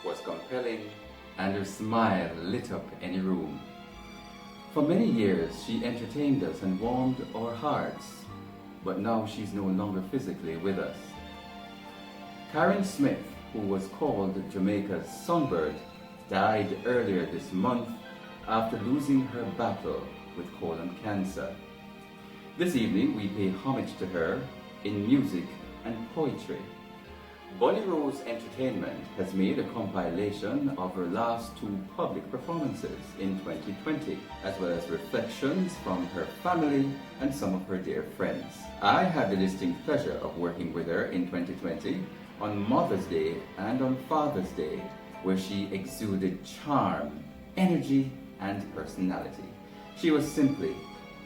was compelling, and her smile lit up any room. For many years, she entertained us and warmed our hearts, but now she's no longer physically with us. Karen Smith, who was called Jamaica's Songbird, died earlier this month after losing her battle with colon cancer. This evening, we pay homage to her in music and poetry. Bonnie Rose Entertainment has made a compilation of her last two public performances in 2020, as well as reflections from her family and some of her dear friends. I had the distinct pleasure of working with her in 2020 on Mother's Day and on Father's Day, where she exuded charm, energy, and personality. She was simply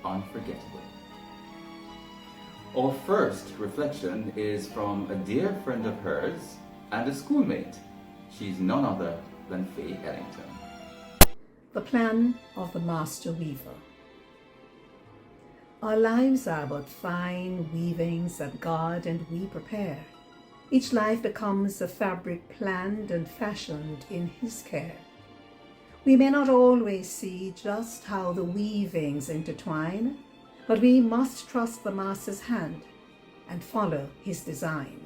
unforgettable. Our first reflection is from a dear friend of hers and a schoolmate. She's none other than Faye Ellington. The plan of the Master Weaver. Our lives are but fine weavings that God and we prepare. Each life becomes a fabric planned and fashioned in His care. We may not always see just how the weavings intertwine, but we must trust the Master's hand and follow His design.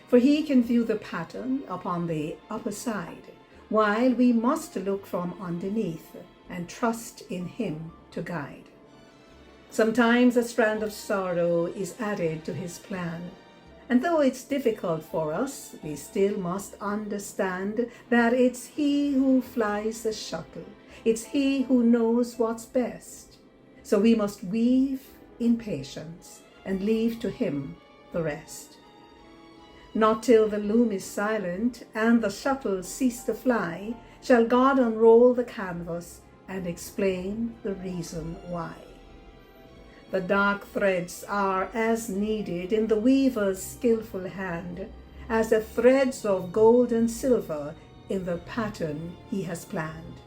For He can view the pattern upon the upper side, while we must look from underneath and trust in Him to guide. Sometimes a strand of sorrow is added to His plan, and though it's difficult for us, we still must understand that it's He who flies the shuttle. It's He who knows what's best. So we must weave in patience and leave to Him the rest. Not till the loom is silent and the shuttle cease to fly shall God unroll the canvas and explain the reason why. The dark threads are as needed in the weaver's skillful hand as the threads of gold and silver in the pattern He has planned.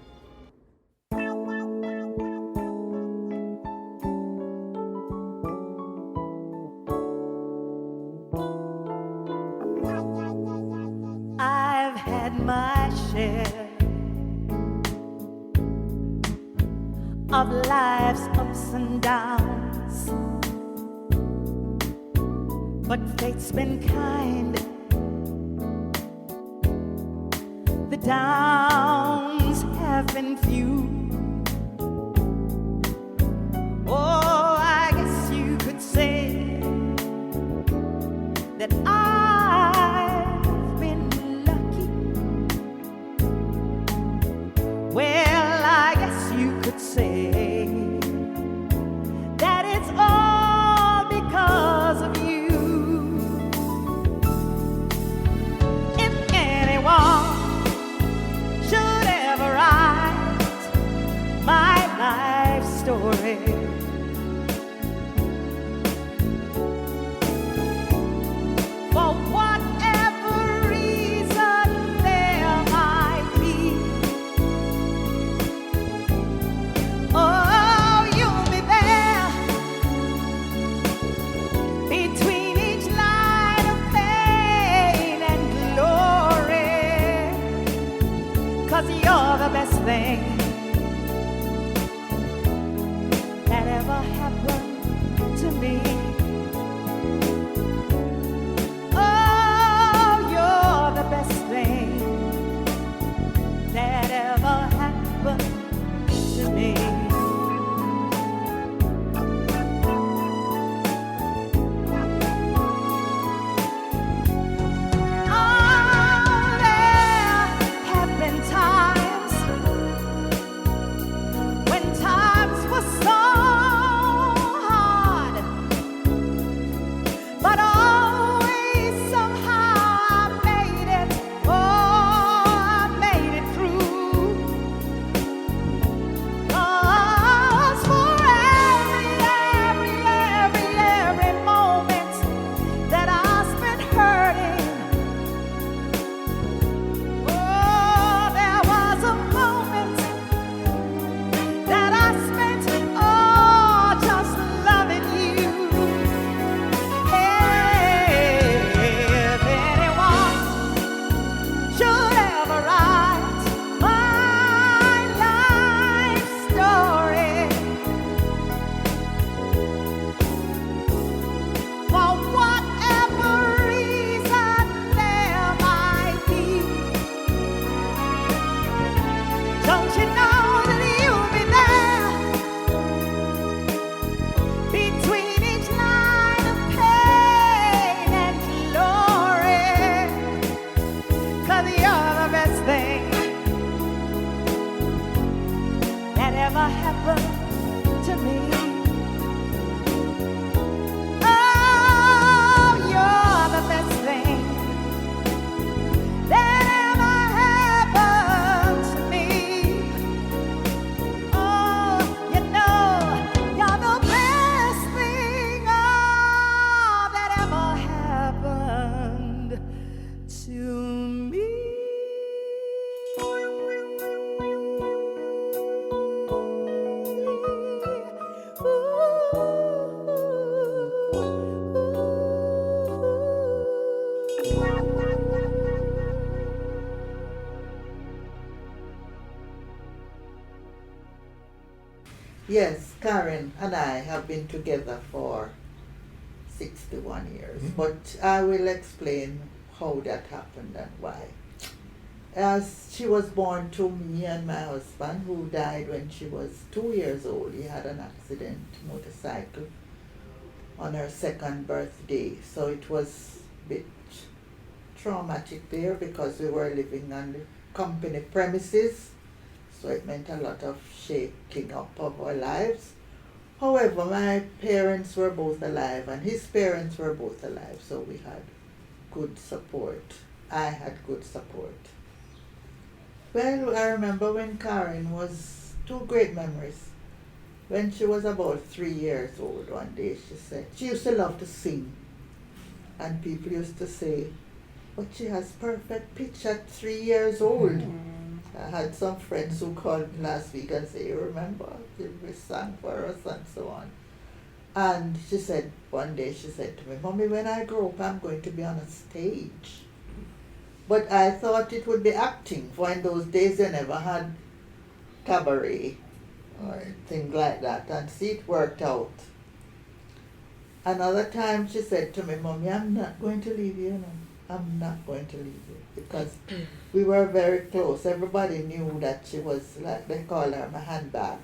I've had my share of life's ups and downs, but fate's been kind. The downs have been few. Oh, I guess you could say that I've been lucky. Well, I guess you could say that it's all because of you. If anyone should ever write my life story, for whatever reason there might be, oh, you'll be there between each line of pain and glory, 'cause you're the best thing that best thing that ever happened to me. Oh, you're the best thing that ever happened to me. Oh, you know, you're the best thing that ever happened to me. Yes, Karen and I have been together for 61 years, but I will explain how that happened and why. As she was born to me and my husband, who died when she was 2 years old. He had an accident, motorcycle, on her second birthday. So it was a bit traumatic there because we were living on the company premises. So it meant a lot of shaking up of our lives. However, my parents were both alive and his parents were both alive, so we had good support. I had good support. Well, I remember when Karen was, two great memories. When she was about 3 years old, one day she said, she used to love to sing. And people used to say, but she has perfect pitch at 3 years old. I had some friends who called me last week and say, you remember, she sang for us and so on. And she said, one day she said to me, Mommy, when I grow up, I'm going to be on a stage. But I thought it would be acting, for in those days they never had cabaret or things like that. And see, it worked out. Another time she said to me, Mommy, I'm not going to leave you, I'm not going to leave you. Because we were very close. Everybody knew that she was, like they call her my handbag.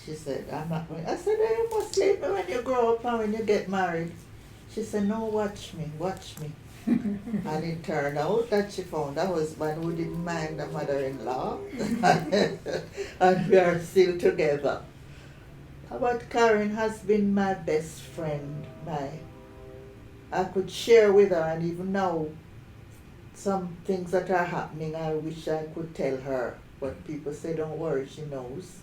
She said, I'm not going. I said, you must leave me when you grow up and when you get married. She said, no, watch me. And it turned out that she found a husband who didn't mind the mother-in-law. And we are still together. But Karen has been my best friend. I could share with her, and even now, some things that are happening, I wish I could tell her. But people say, don't worry, she knows.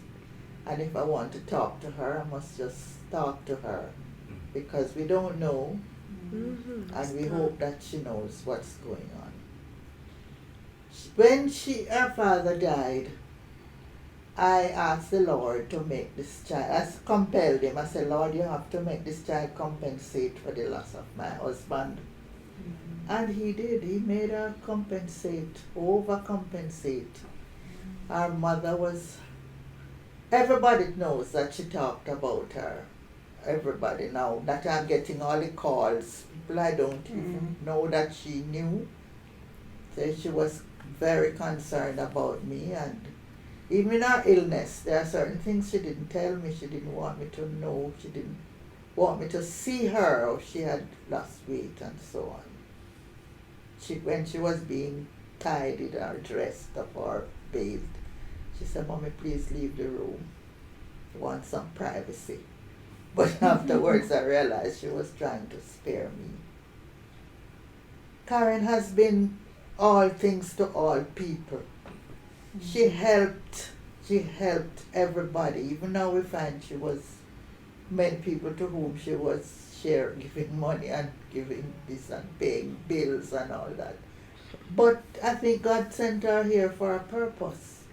And if I want to talk to her, I must just talk to her. Because we don't know, and we hope that she knows what's going on. When her father died, I asked the Lord to make this child, I compelled him, I said, Lord, you have to make this child compensate for the loss of my husband. And he did, he made her compensate, overcompensate. Our mother was, everybody knows that she talked about her. Everybody now that I'm getting all the calls, people I don't even know that she knew. So she was very concerned about me, and even in her illness, there are certain things she didn't tell me, she didn't want me to know, she didn't want me to see her, or she had lost weight and so on. When she was being tidied or dressed up or bathed, she said, Mommy, please leave the room. I want some privacy. But afterwards I realized she was trying to spare me. Karen has been all things to all people. She helped everybody. Even now we find she was many people to whom she was giving money and giving this and paying bills and all that. But I think God sent her here for a purpose.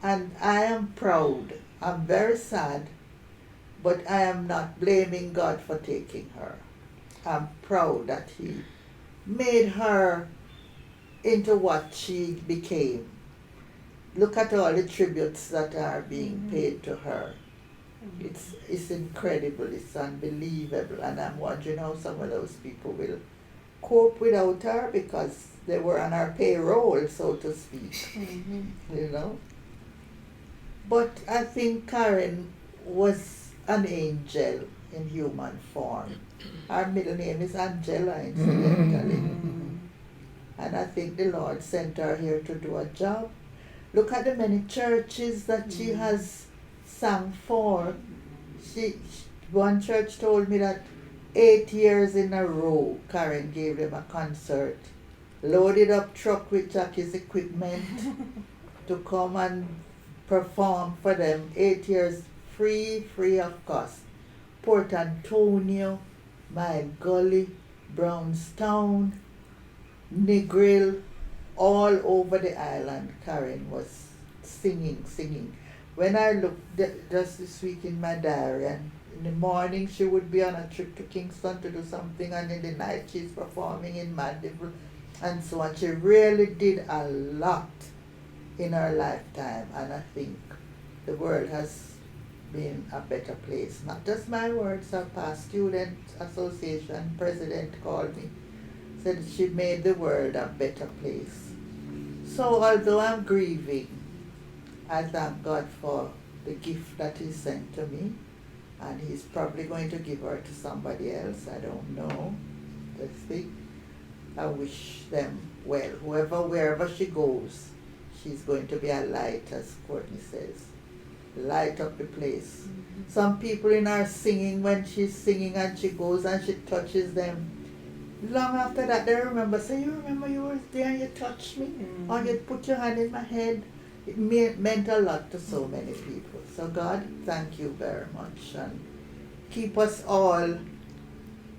And I am proud. I'm very sad, but I am not blaming God for taking her. I'm proud that He made her into what she became. Look at all the tributes that are being paid to her. It's incredible, it's unbelievable, and I'm wondering how some of those people will cope without her, because they were on our payroll, so to speak, you know. But I think Karen was an angel in human form. Her middle name is Angela, incidentally. think the Lord sent her here to do a job. Look at the many churches that she has sang for. One church told me that 8 years in a row, Karen gave them a concert, loaded up truck with Jackie's equipment to come and perform for them. 8 years free of cost. Port Antonio, My Gully, Brownstown, Negril, all over the island, Karen was singing. When I looked just this week in my diary, and in the morning she would be on a trip to Kingston to do something, and in the night she's performing in Mandeville and so on. She really did a lot in her lifetime, and I think the world has been a better place. Not just my words, our past student association president called me, said she made the world a better place. So although I'm grieving, I thank God for the gift that He sent to me, and He's probably going to give her to somebody else. I don't know. Let's see. I wish them well. Wherever she goes, she's going to be a light, as Courtney says. Light up the place. Mm-hmm. Some people in our singing, when she's singing and she goes and she touches them, long after that they remember, say, you remember you were there and you touched me? Mm-hmm. Or you put your hand in my head. It meant a lot to so many people. So God, thank you very much, and keep us all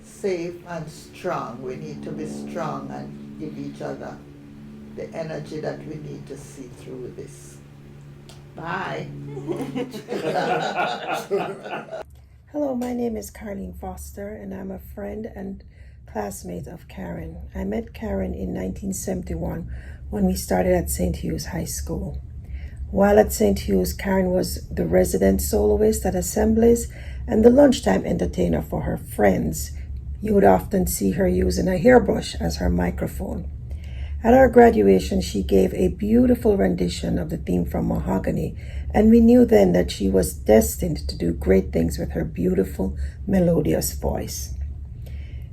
safe and strong. We need to be strong and give each other the energy that we need to see through this. Bye. Hello, my name is Carlene Foster, and I'm a friend and classmate of Karen. I met Karen in 1971 when we started at St. Hugh's High School. While at St. Hugh's, Karen was the resident soloist at assemblies and the lunchtime entertainer for her friends. You would often see her using a hairbrush as her microphone. At our graduation, she gave a beautiful rendition of the theme from Mahogany, and we knew then that she was destined to do great things with her beautiful, melodious voice.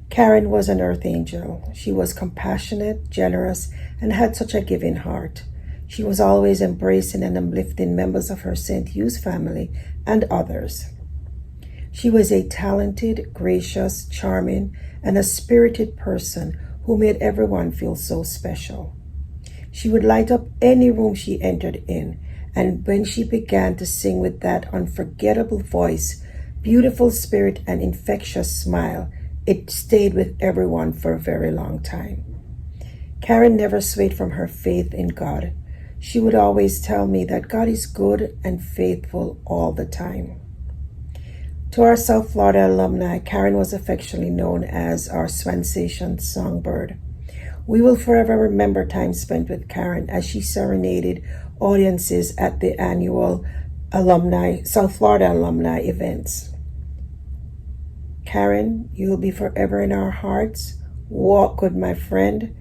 Karen was an earth angel. She was compassionate, generous, and had such a giving heart. She was always embracing and uplifting members of her St. Hugh's family and others. She was a talented, gracious, charming, and a spirited person who made everyone feel so special. She would light up any room she entered in, and when she began to sing with that unforgettable voice, beautiful spirit, and infectious smile, it stayed with everyone for a very long time. Karen never swayed from her faith in God. She would always tell me that God is good and faithful all the time. To our South Florida alumni, Karen was affectionately known as our Swansation songbird. We will forever remember time spent with Karen as she serenaded audiences at the annual South Florida alumni events. Karen, you will be forever in our hearts. Walk good, my friend.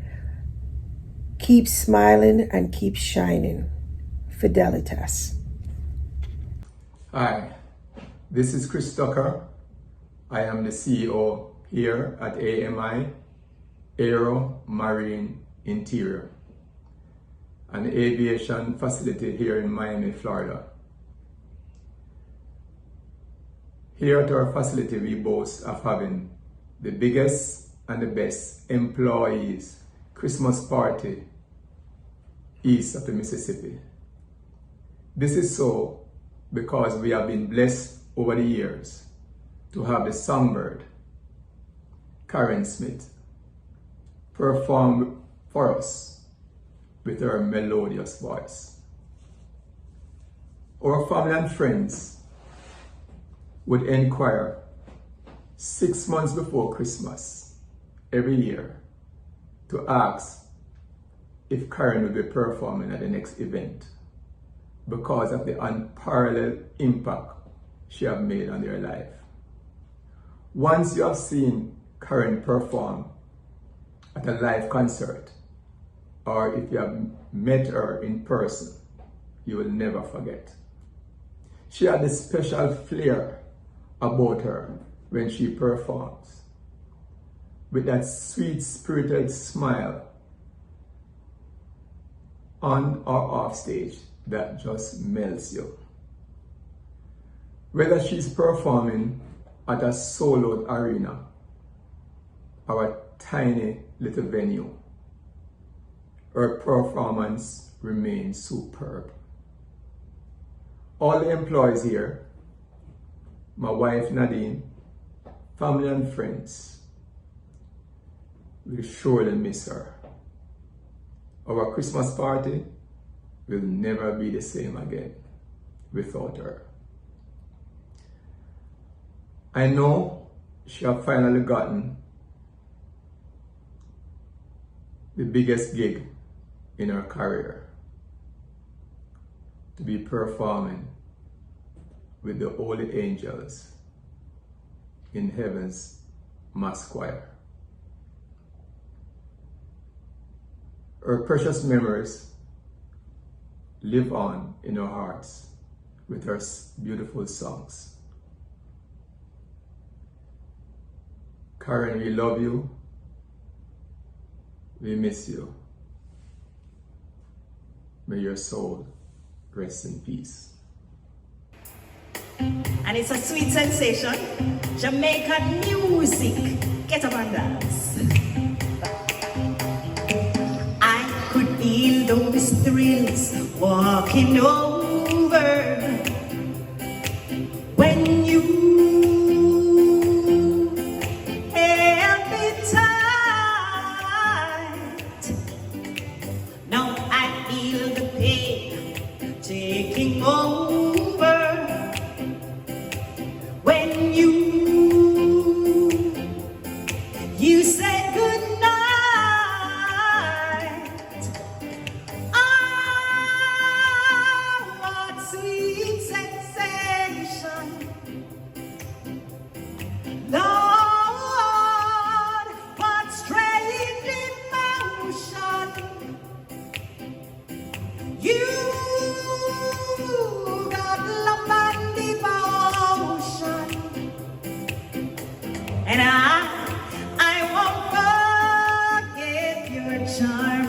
Keep smiling and keep shining. Fidelitas. Hi, this is Chris Tucker. I am the CEO here at AMI, Aero Marine Interior, an aviation facility here in Miami, Florida. Here at our facility, we boast of having the biggest and the best employees Christmas party east of the Mississippi. This is so because we have been blessed over the years to have the songbird, Karen Smith, perform for us with her melodious voice. Our family and friends would inquire 6 months before Christmas every year to ask if Karen will be performing at the next event because of the unparalleled impact she has made on their life. Once you have seen Karen perform at a live concert, or if you have met her in person, you will never forget. She had a special flair about her when she performs. With that sweet spirited smile on or off stage that just melts you. Whether she's performing at a sold-out arena or a tiny little venue, her performance remains superb. All the employees here, my wife Nadine, family and friends, will surely miss her. Our Christmas party will never be the same again without her. I know she has finally gotten the biggest gig in her career, to be performing with the holy angels in heaven's mass choir. Her precious memories live on in our hearts with her beautiful songs. Karen, we love you. We miss you. May your soul rest in peace. And it's a sweet sensation. Jamaican music. Get up and dance. I could feel those thrills walking over when you held me tight. Now I feel the pain taking over when you said goodnight. Ah, what sweet sensation. Lord, what strange emotion. You got love and devotion. And I won't forget your charm.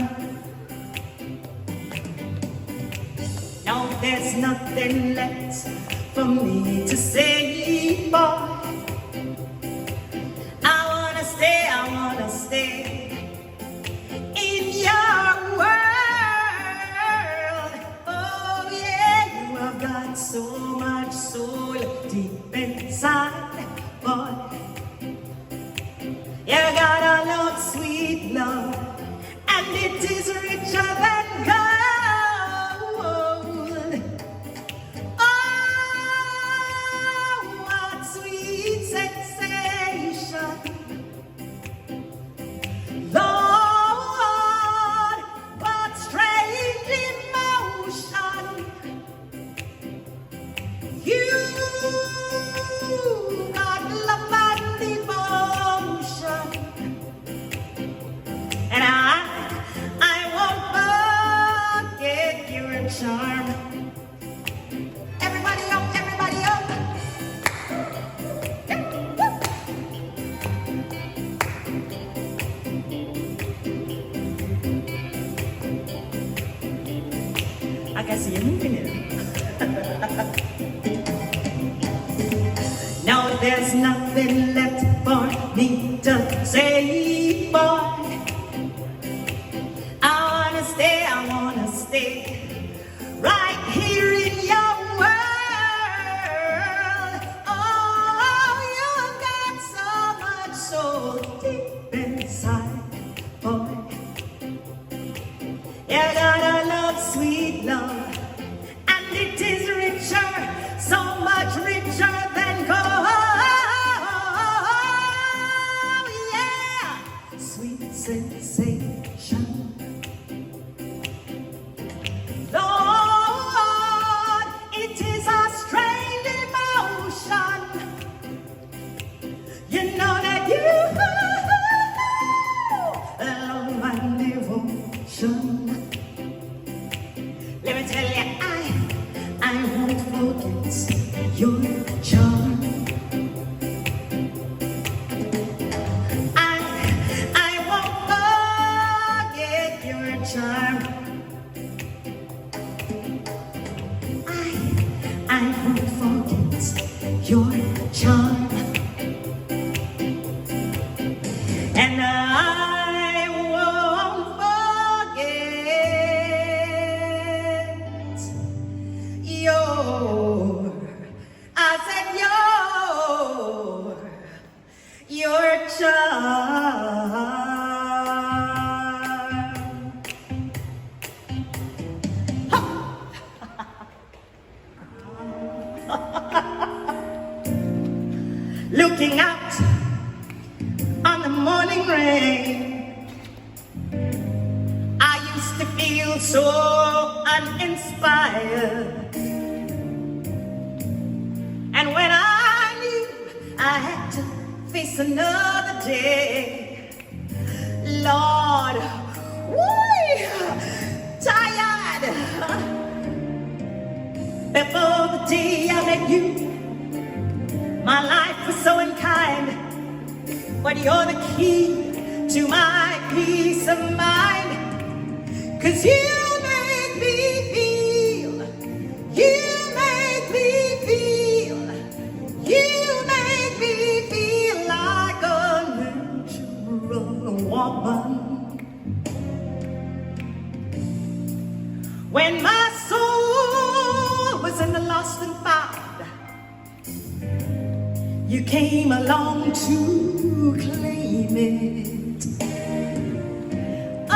Now there's nothing left for me to say, boy. I wanna stay in your world. Oh yeah, you have got so much soul deep inside, boy. You got a love, sweet love, and it is richer than gold. Oh, what sweet sensation. Lord, what strange emotion. You got love and devotion. And I won't forget your charm. Everybody up, everybody up. Yeah, woo. I can see you moving it. Now there's nothing left for me to say, boy. I wanna stay right here in your world. Oh, you've got so much soul deep inside, boy. You got a love, sweet love, and it is richer, so much richer than gold. Yeah, sweet sensation. Lord, it is a strange emotion. You know that you love and devotion. Let me tell you, I won't forget your charm. I won't forget your charm. I won't forget your charm, and I won't forget your, I said your charm. Looking out on the morning rain, I used to feel so uninspired. And when I knew I had to face another day, Lord, woo, tired. Before the day I met you, my life was so unkind, but you're the key to my peace of mind. 'Cause you make me feel, you make me feel, you make me feel like a natural woman. When my soul was in the lost and found, you came along to claim it. I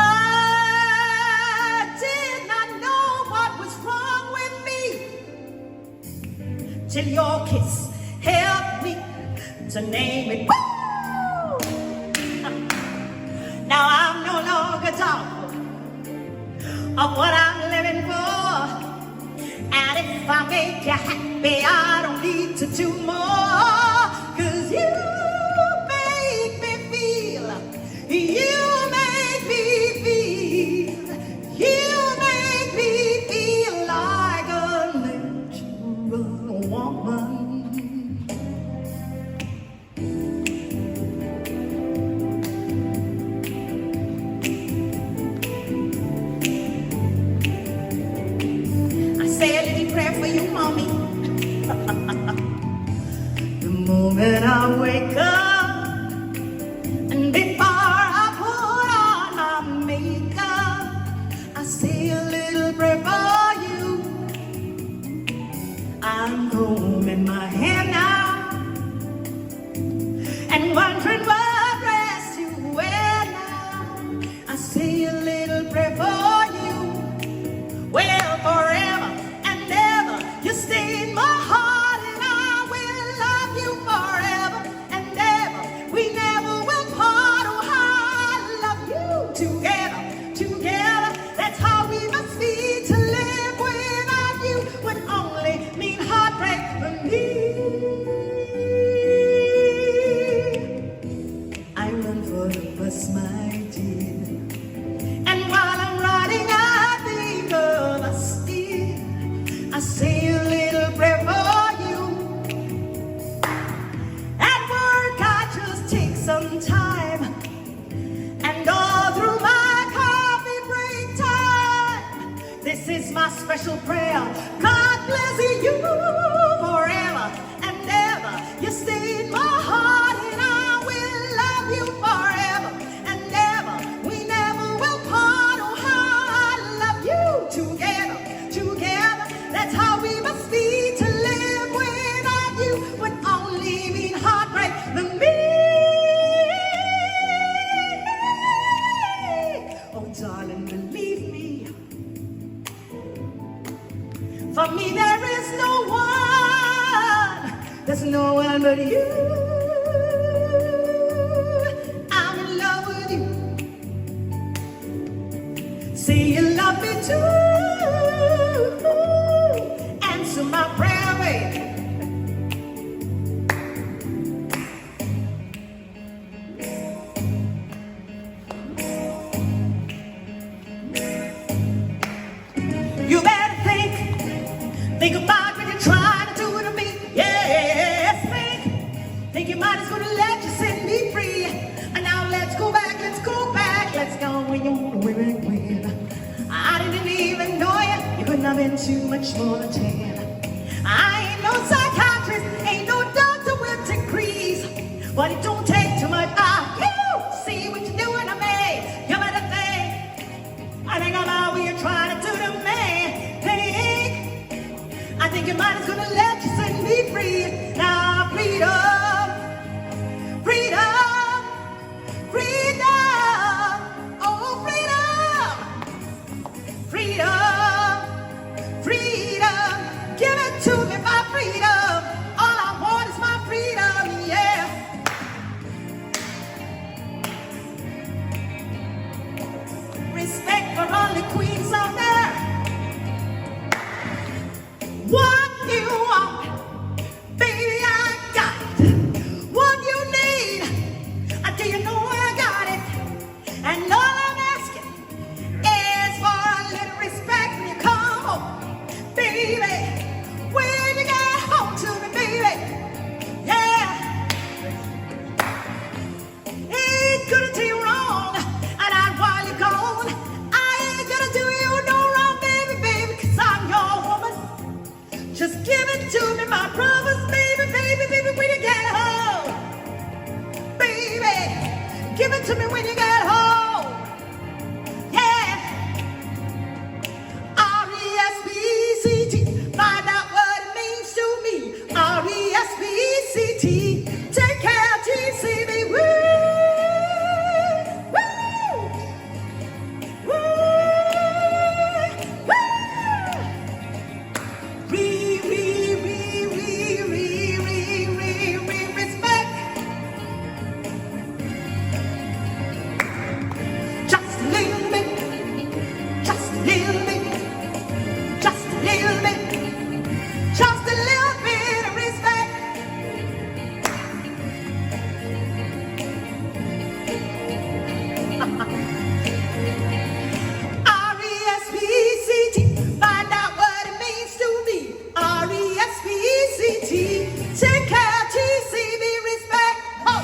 did not know what was wrong with me till your kiss helped me to name it. Woo! Now I'm no longer doubtful of what I'm living for, and if I make you happy, I don't need to do more. 'Cause you make me feel, you make me feel, you make me feel like a natural woman. I say a little prayer for you, mommy. The moment I wake up, and before I put on my makeup, I say a little prayer for you. I'm combing my hair now and wondering what dress you wear now. I say a little prayer for you. Well, forever and ever, you stay in my heart, and I will love you forever and ever. We never will part. Oh, how I love you. Together, together, that's how we must be. To live without you would only mean heartbreak for me. I run for the bus, my dear, and while I'm riding, I think of us, dear. I say a little prayer for you. At work, I just take some time, and all through my coffee break time, this is my special prayer. God bless you forever and ever. You stay in my heart, and I will love you forever and ever. We never will part. Oh, how I love you. Together, together, that's how we must be. To live without you would only mean heartbreak for me. Oh, darling, believe me. For me, there is no one. There's no one but you. I'm in love with you. Say you love me too. Answer my prayer, baby. You better think about what you're trying to do to me. Yes, think you might as well let you set me free. And now let's go back, let's go back, let's go when you want to win. I didn't even know you couldn't have been too much more than 10. I I think about what you're trying to do to me. Think, I think your mind is gonna let you set me free. Now freedom, freedom, freedom, oh freedom, freedom, freedom. Give it to me, my freedom. All I want is my freedom, yeah. Respect for all the queens out there. What you want, baby, I got it. What you need, I do you know I got it. And all I'm asking is for a little respect when you come home, baby. When you get home to me, baby, yeah. Ain't gonna do you wrong, and I while you're gone, I ain't gonna do you no wrong, baby, baby, 'cause I'm your woman. Just give it to me, my promise, baby, baby, baby, when you get home. Baby, give it to me when you get home. Yeah. R-E-S-P-E-C-T, find out what it means to me. R-E-S-P-E-C-T, take care, TCB, woo, woo, woo, woo. Respect. Just a little bit, just a little bit, just a little bit, just a little bit of respect. R-E-S-P-E-C-T, find out what it means to me. R-E-S-P-E-C-T, take care, TCB, respect. Oh.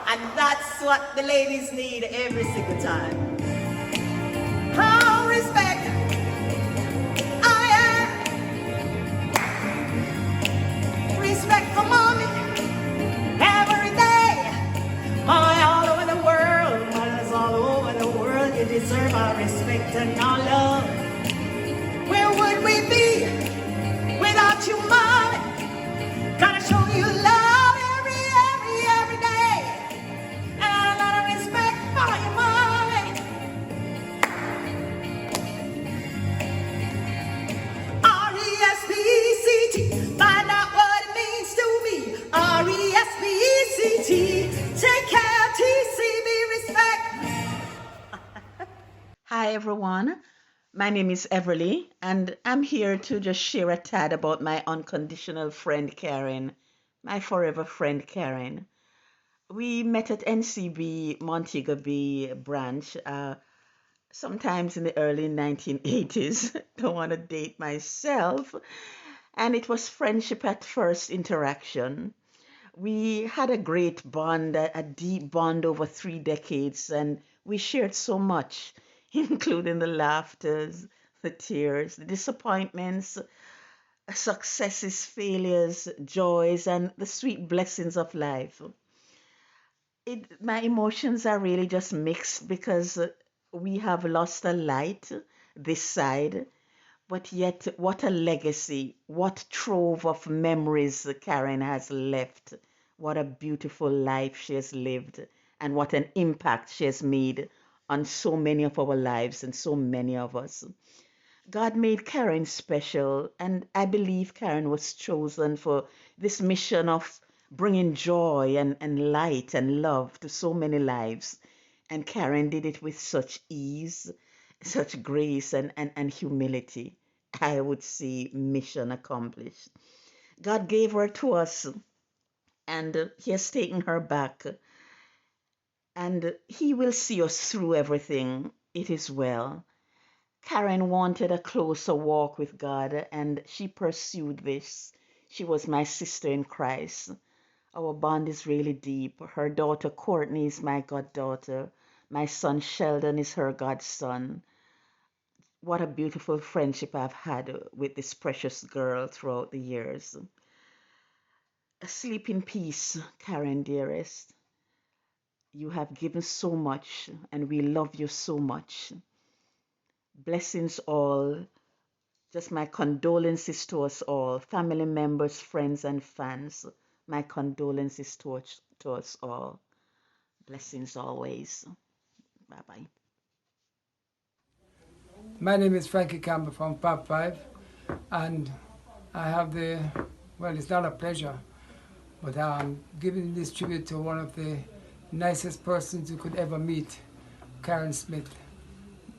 And that's what the ladies need every single time. Oh, respect. I am. Respect for mommy every day. Mommy all over the world, mothers all over the world, you deserve our respect and our love. Where would we be without you, mommy? Gotta show you love every day. And a lot of respect for you, mommy. R-E-S-P-E-C-T, find out what it means to me. R-E-S-P-E-C-T, take care, TCB, respect. Hi everyone, my name is Everly, and I'm here to just share a tad about my unconditional friend Karen, my forever friend Karen. We met at NCB Montego Bay branch sometimes in the early 1980s. Don't want to date myself. And it was friendship at first interaction. We had a great bond, a deep bond over 3 decades, and we shared so much, including the laughters, the tears, the disappointments, successes, failures, joys, and the sweet blessings of life. My emotions are really just mixed because we have lost a light this side, but yet what a legacy, what trove of memories Karen has left, what a beautiful life she has lived, and what an impact she has made on so many of our lives and so many of us. God made Karen special, and I believe Karen was chosen for this mission of bringing joy and light and love to so many lives. And Karen did it with such ease, such grace, and humility. I would say mission accomplished. God gave her to us, and He has taken her back, and He will see us through everything. It is well. Karen wanted a closer walk with God, and she pursued this. She was my sister in Christ. Our bond is really deep. Her daughter Courtney is my goddaughter. My son Sheldon is her godson. What a beautiful friendship I've had with this precious girl throughout the years. Sleep in peace, Karen dearest. You have given so much, and we love you so much. Blessings all. Just my condolences to us all, family members, friends, and fans. My condolences to us all. Blessings always. Bye bye. My name is Frankie Campbell from Pop 5, and I have well, it's not a pleasure, but I'm giving this tribute to one of the nicest persons you could ever meet, Karen Smith,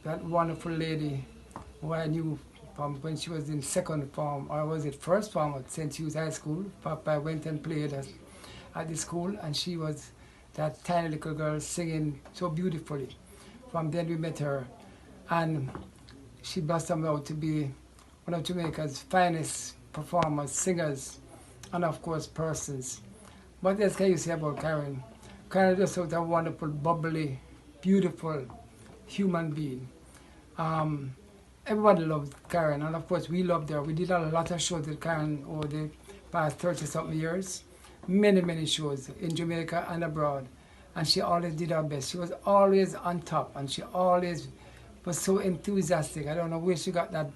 that wonderful lady who I knew from when she was in second form, or was it first form at St. Hugh's High School. Papa went and played at the school, and she was that tiny little girl singing so beautifully. From then we met her, and she blossomed out to be one of Jamaica's finest performers, singers, and of course persons. What else can you say about Karen? Karen is just a wonderful, bubbly, beautiful human being. Everybody loved Karen, and of course we loved her. We did a lot of shows with Karen over the past 30-something years. Many, many shows in Jamaica and abroad. And she always did her best. She was always on top, and she always was so enthusiastic. I don't know where she got that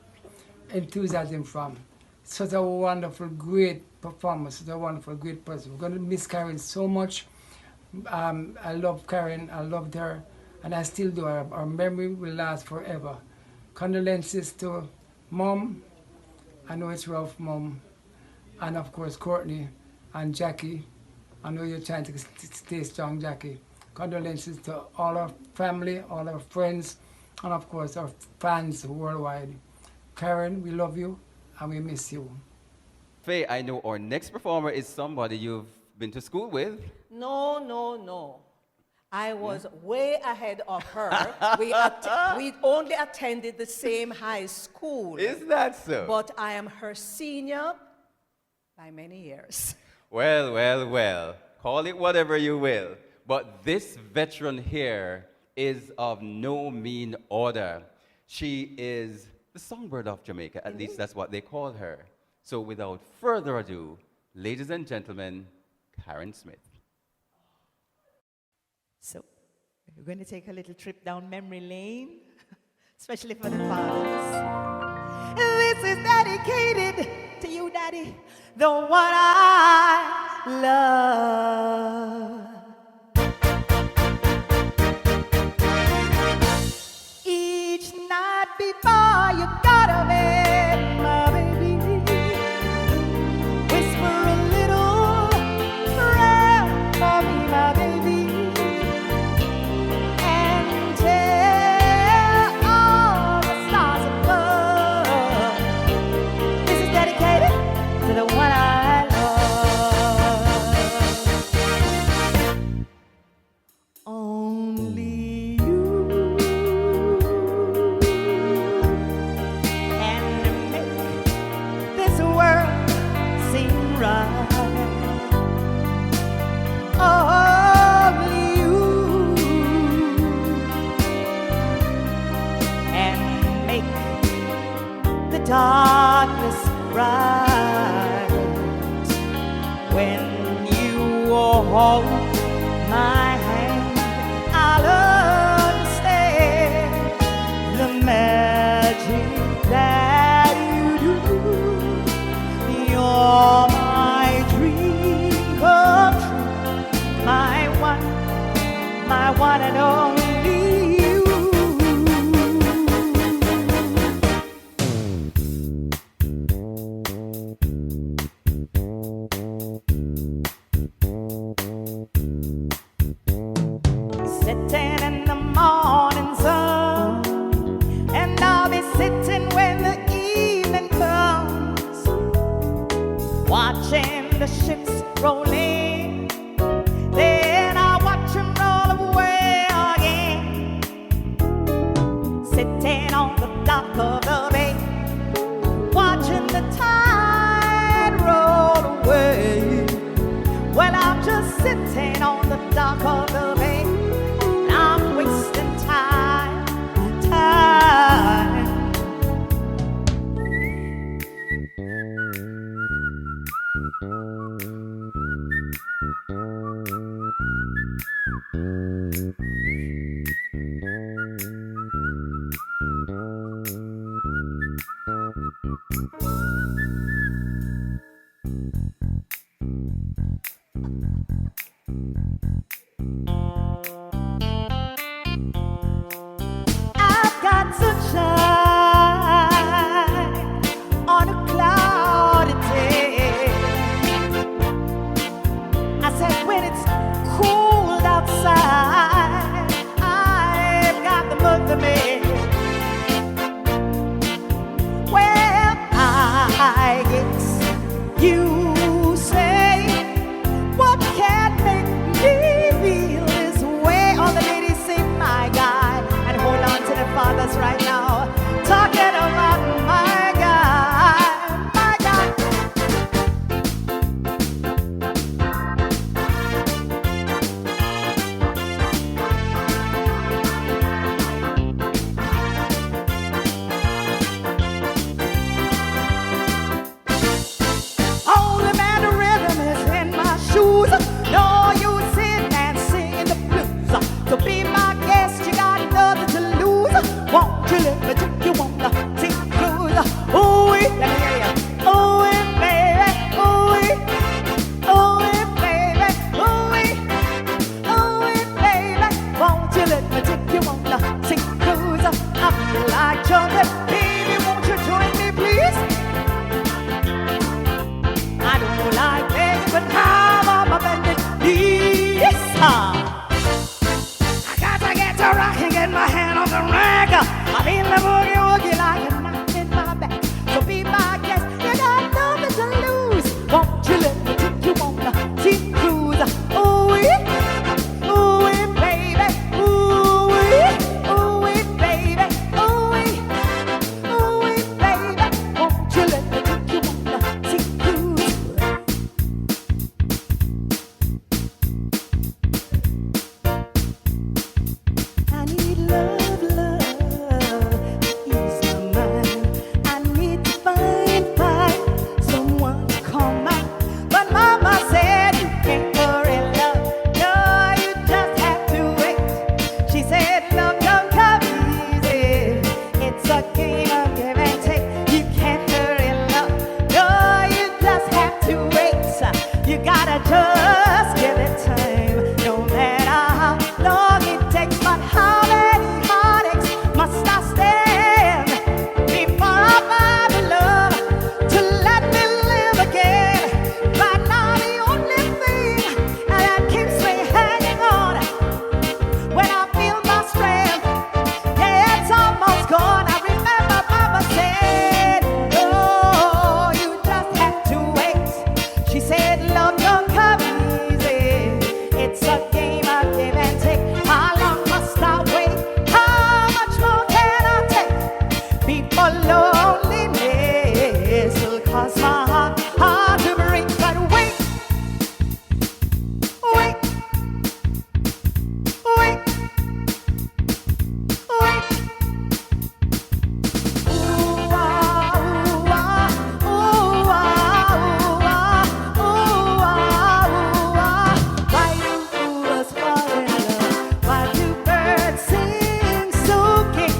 enthusiasm from. Such a wonderful, great performer, such a wonderful, great person. We're going to miss Karen so much. I love Karen, I loved her, and I still do. Our memory will last forever. Condolences to Mom. I know it's rough, Mom. And of course, Courtney and Jackie. I know you're trying to stay strong, Jackie. Condolences to all our family, all our friends, and of course, our fans worldwide. Karen, we love you, and we miss you. Faye, I know our next performer is somebody you've been to school with. No. I was way ahead of her. We only attended the same high school. Is that so? But I am her senior by many years. Well. Call it whatever you will. But this veteran here is of no mean order. She is the songbird of Jamaica. At least that's what they call her. So without further ado, ladies and gentlemen, Karen Smith. So, we're going to take a little trip down memory lane, especially for the fathers. This is dedicated to you, Daddy, the one I love. Each night before you go to bed, my baby, whisper a little prayer for me, my baby. To the one I love. Only you can make this world seem right. Only you can make the darkness bright. When you hold my hand, I'll understand the magic that you do. You're my dream come true, my one and only you. Sitting in the morning sun, and I'll be sitting when the evening comes, watching the ships roll in. Then I'll watch them roll away again. Sitting on the dock of the bay, watching the tide roll away. Well, I'm just sitting on the dock of the bay, and I'm wasting time. love don't come easy. It's a game of give and take. You can't hurry love. No, you just have to wait. You gotta just give it time. No matter how long it takes, but how many heartaches must I stand before I find the love to let me live again? Right now, the only thing that keeps me hanging on when I feel my strength, yeah, it's almost gone. I remember Mama said, oh, you just have to wait. She said, love don't come easy. It's a game of give and take. How long must I wait? How much more can I take before loneliness will cause my heart to break? But wait, wait, wait, wait. Ooh, ah, ooh, ah, ooh, ah, ooh, ah, ooh, ah, ooh, ah. Why do fools fall in love? Why do birds sing so gay?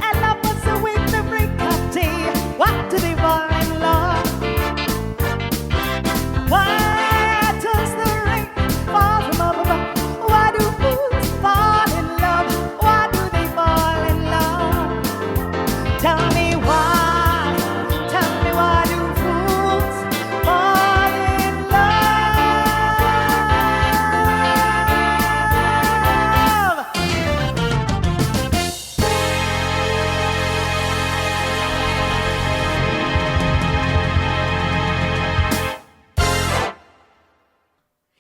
And lovers await the break of day. Why do they fall in love? Why does the rain fall from above? Why do fools fall in love? Why do they fall in love? Tell me why do fools fall in love?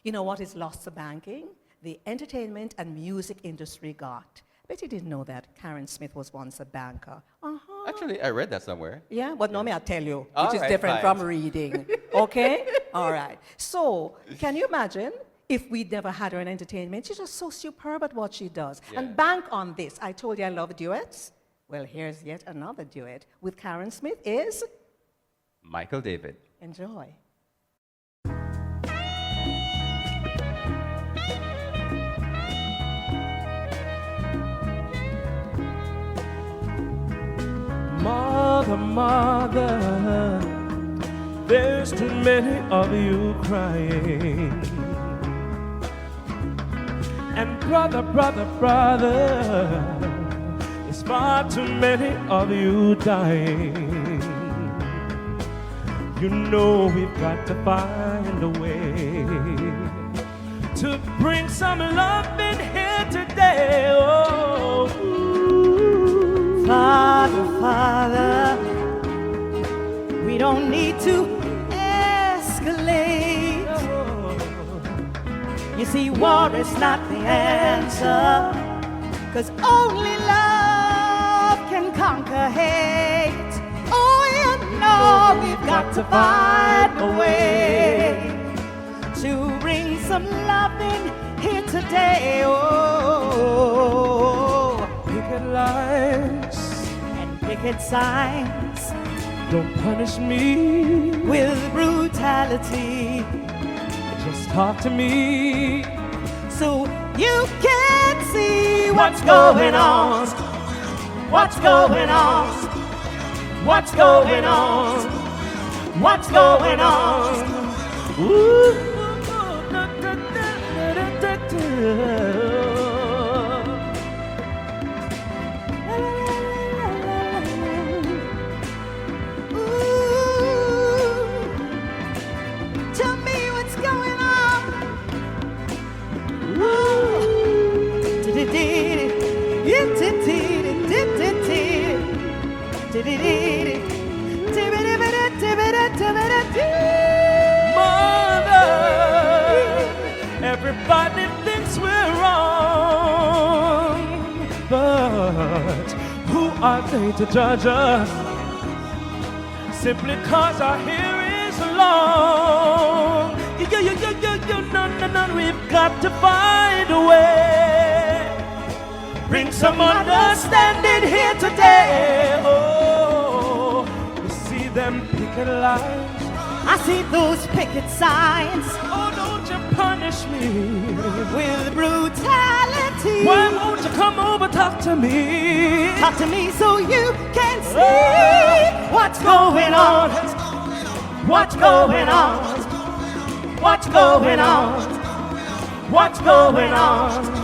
You know what is lost to banking? The entertainment and music industry got. Bet you didn't know that Karen Smith was once a banker. Uh-huh. Actually, I read that somewhere. Yeah, but no, me I'll tell you, All which is right, different fine. from reading. Okay? All right. So, can you imagine if we'd never had her in entertainment? She's just so superb at what she does. Yeah. And bank on this. I told you I love duets. Well, here's yet another duet with Karen Smith is Michael David. Enjoy. Mother, mother, there's too many of you crying. And brother, brother, brother, it's far too many of you dying. You know we've got to find a way to bring some love in here today. Oh, Father, Father, we don't need to escalate. You see, war is not the answer, 'cause only love can conquer hate. Oh, you know we've got to find a way to bring some love in here today. Oh, picket lines and picket signs don't punish me with brutality. Just talk to me so you can see what's going on. What's going on? What's going on? What's going on? Ooh. Tell me what's going on. Mother, everybody thinks we're wrong, but who are they to judge us? Simply 'cause our hair is long. No, we've got to find a way. Bring some understanding here today. Oh, you see them picket lines? I see those picket signs Oh, don't you punish me with brutality. reality. Why won't you come over, talk to me? Talk to me so you can see what's going on. What's going on? What's going on? What's going on?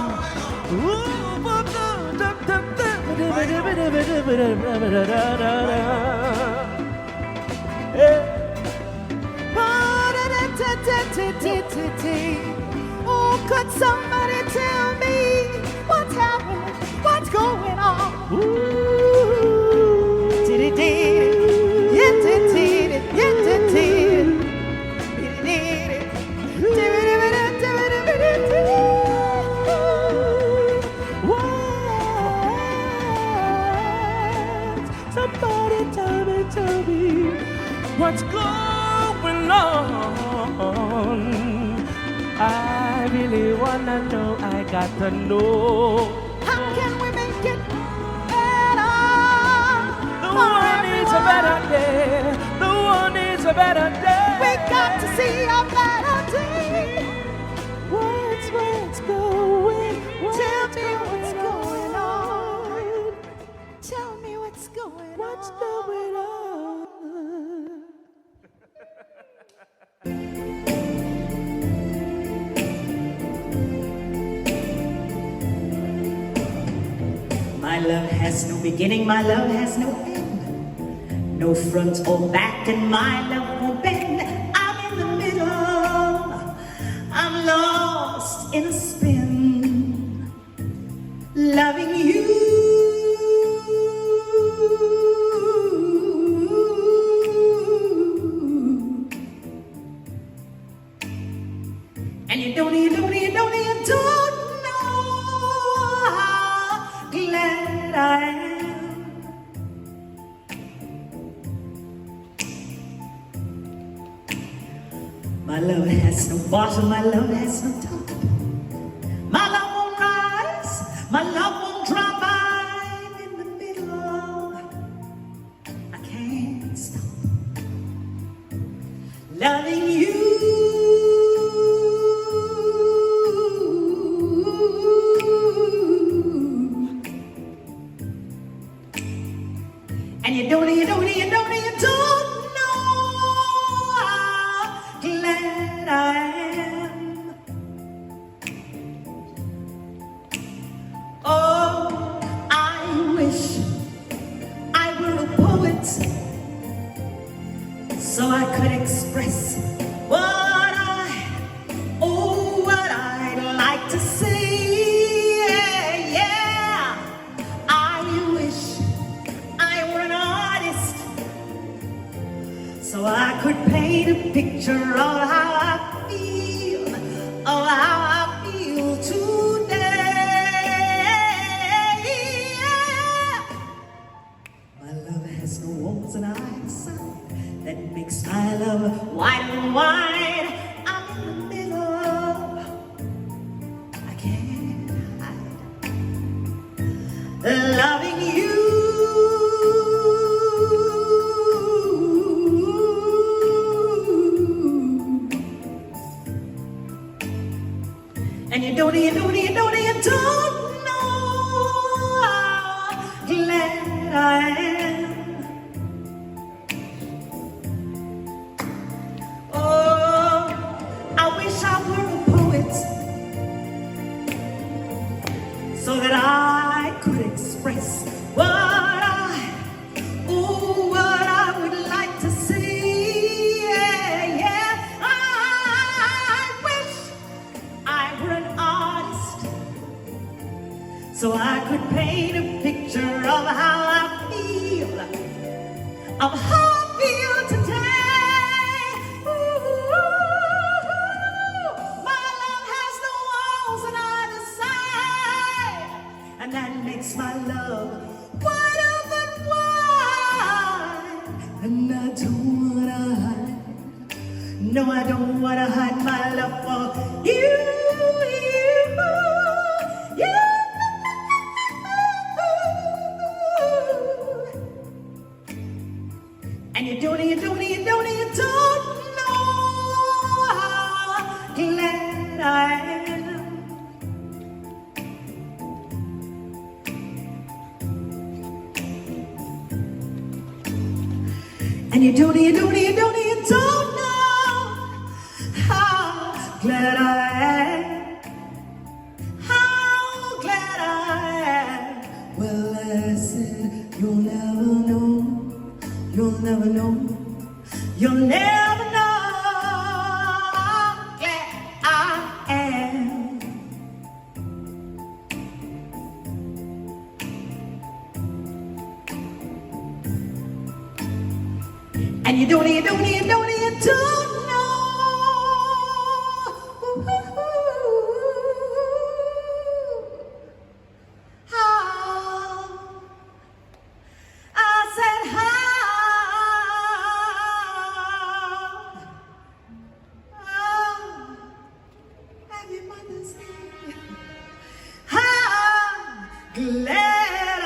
Oh, could somebody tell me what's happening? What's going on? Somebody tell me what's going on. I really wanna know, I got to know. How can we make it better? The world needs a better day. The world needs a better day. We got to see a better day. What's going? Tell me what's going on. Tell me what's going on. What's going on? My love has no beginning, my love has no end. No front or back, and my love won't bend. I'm in the middle, I'm lost in a spin, loving you. And you don't know how glad I am. My love has no bottom, my love has no top. My love won't rise, my love won't drop. I'm in the middle, I can't stop loving you. And you don't know how glad I am. Oh, I wish I were a poet, so I could express what I'd like to say. Yeah, I wish I were an artist, so I could paint a picture of how I feel, today. My love has no walls and I have a sun that makes my love wide and wide. I'm in the middle, I can't hide loving you. And you don't know how glad I am. Oh, I wish I were a poet, so that I could express what I would like to see. Yeah, I wish I were an artist, so I could paint a picture of how I feel, today. Ooh, my love has no walls on either side, and that makes my love wide open wide. And I don't wanna hide, no, I don't wanna hide my love for you. And you don't know how glad I am. And you don't know how glad I am. How glad I am. Well, I said, you'll never know. You'll never know. You'll never know how glad I am. And you don't know how. I said how. Happy Mother's Day. How glad I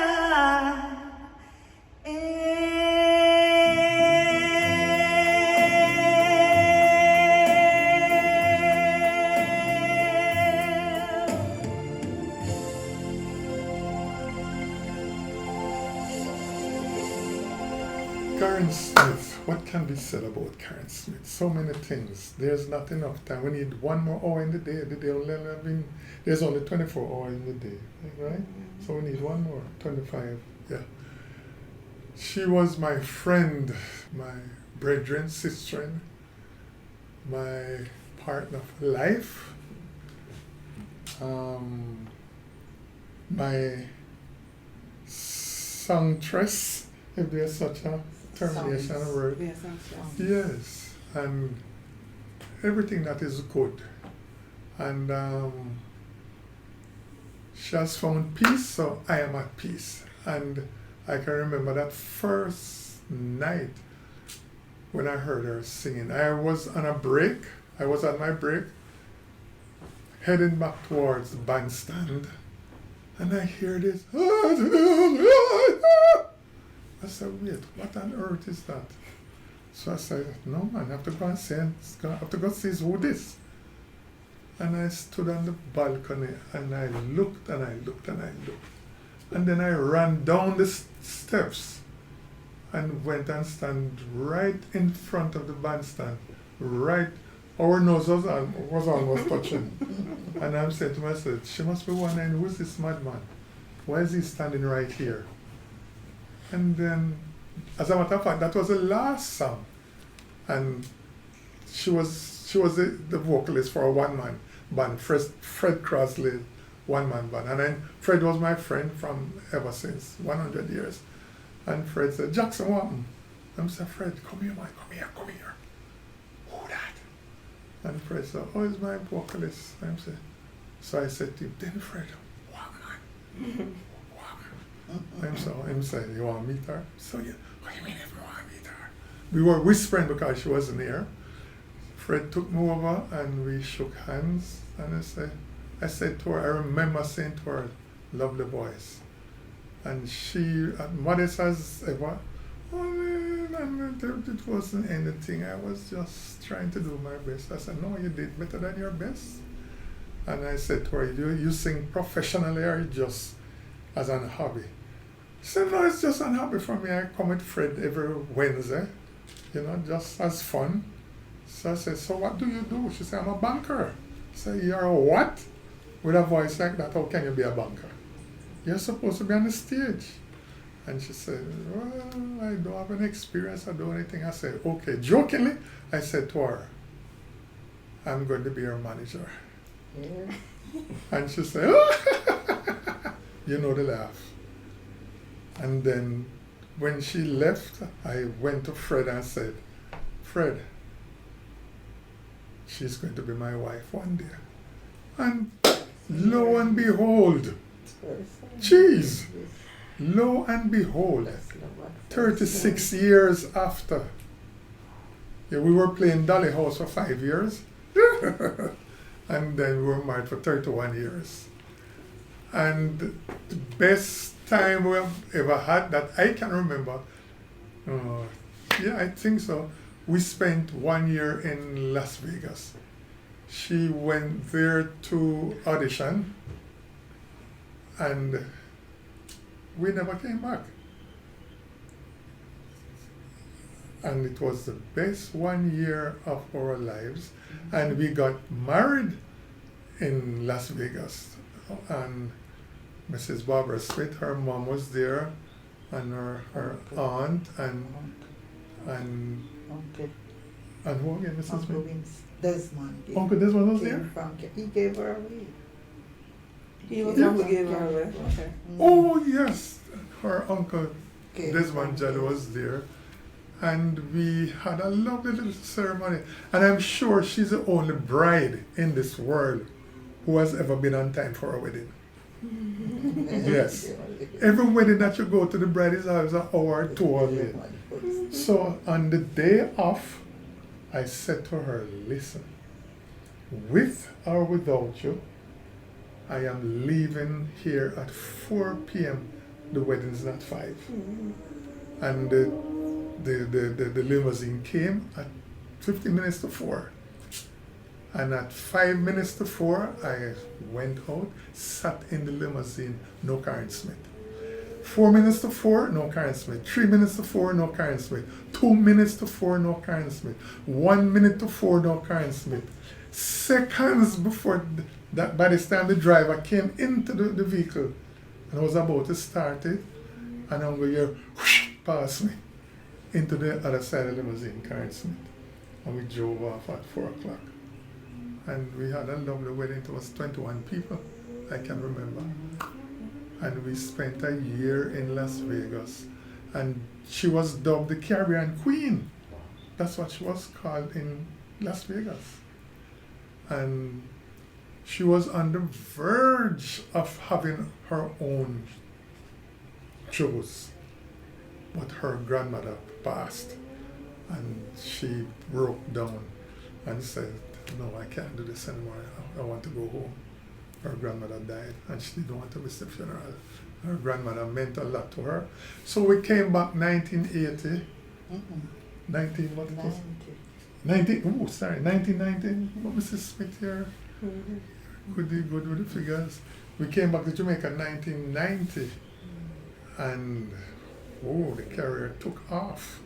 Karen Smith, what can be said about Karen Smith? So many things. There's not enough time. We need one more hour in the day. There's only 24 hours in the day, right? So we need one more, 25, yeah. She was my friend, my brethren, sister, my partner for life, my songstress, if there's such a termination word. Yes, and everything that is good. And she has found peace, so I am at peace. And I can remember that first night when I heard her singing. I was on a break. I was on my break, heading back towards the bandstand, and I hear this. I said, wait, what on earth is that? So I said, no man, I have to go and see, I have to go see who this. And I stood on the balcony and I looked and I looked and I looked. And then I ran down the steps and went and stand right in front of the bandstand. Right, our nose was almost touching. And I'm saying to myself, she must be wondering, who's this madman? Why is he standing right here? And then, as a matter of fact, that was the last song. And she was the vocalist for a one-man band, Fred Crosley one-man band. And then Fred was my friend from ever since, 100 years. And Fred said, Jackson, what happened? I said, Fred, come here, man, come here. Who that? And Fred said, oh, it's my vocalist. So I said to him, then Fred, walk on. And so him said, you want to meet her? So yeah, what do you mean if you want to meet her? We were whispering because she wasn't here. Fred took me over and we shook hands, and I said to her, I remember saying to her, lovely voice. And she, modest as ever, it wasn't anything. I was just trying to do my best. I said, no, you did better than your best. And I said to her, you sing professionally or just as an hobby? She said, no, it's just an hobby for me. I come with Fred every Wednesday, just as fun. So I said, so what do you do? She said, I'm a banker. I said, you're a what? With a voice like that, how can you be a banker? You're supposed to be on the stage. And she said, well, I don't have any experience, I don't know anything. I said, okay. Jokingly, I said to her, I'm going to be your manager. Yeah. And she said, oh! You know the laugh. And then when she left, I went to Fred and said, Fred, she's going to be my wife one day. And lo and behold, geez, lo and behold, 36 years after, we were playing Dolly House for 5 years, and then we were married for 31 years. And the best time we've ever had that I can remember, I think so, we spent 1 year in Las Vegas. She went there to audition, and we never came back. and it was the best 1 year of our lives. And we got married in Las Vegas. And Mrs. Barbara Smith, her mom was there, and her aunt, and Uncle, who again, Mrs. Uncle Smith? Vince Desmond. Uncle Desmond was came there? From, he gave her away. He was Yeah. the one who gave her away. Okay. Oh yes, her uncle Came Desmond from Judd there. was there, and we had a lovely little ceremony. And I'm sure she's the only bride in this world who has ever been on time for a wedding. Yes. Every wedding that you go to, the bride is always an hour or 2 hours late. So on the day off, I said to her, listen, with or without you, I am leaving here at 4 p.m. The wedding's not 5. And the limousine came at 15 minutes to 4. And at 5 minutes to 4, I went out, sat in the limousine, no Karen Smith. 4 minutes to 4, no Karen Smith. 3 minutes to 4, no Karen Smith. 2 minutes to 4, no Karen Smith. 1 minute to 4, no Karen Smith. Seconds before that, by this time the driver came into the vehicle and I was about to start it, and I'm going to hear whoosh, past me into the other side of the limousine, Karen Smith. And we drove off at 4 o'clock. And we had a lovely wedding. It was 21 people, I can remember. And we spent a year in Las Vegas. And she was dubbed the Caribbean Queen. That's what she was called in Las Vegas. And she was on the verge of having her own shows. But her grandmother passed. And she broke down and said, no, I can't do this anymore. I want to go home. Her grandmother died and she didn't want to miss the funeral. Her grandmother meant a lot to her. So we came back 1980. 19, what it was? 1990. What Mrs. Smith here? Good with the figures. We came back to Jamaica 1990. And the career took off.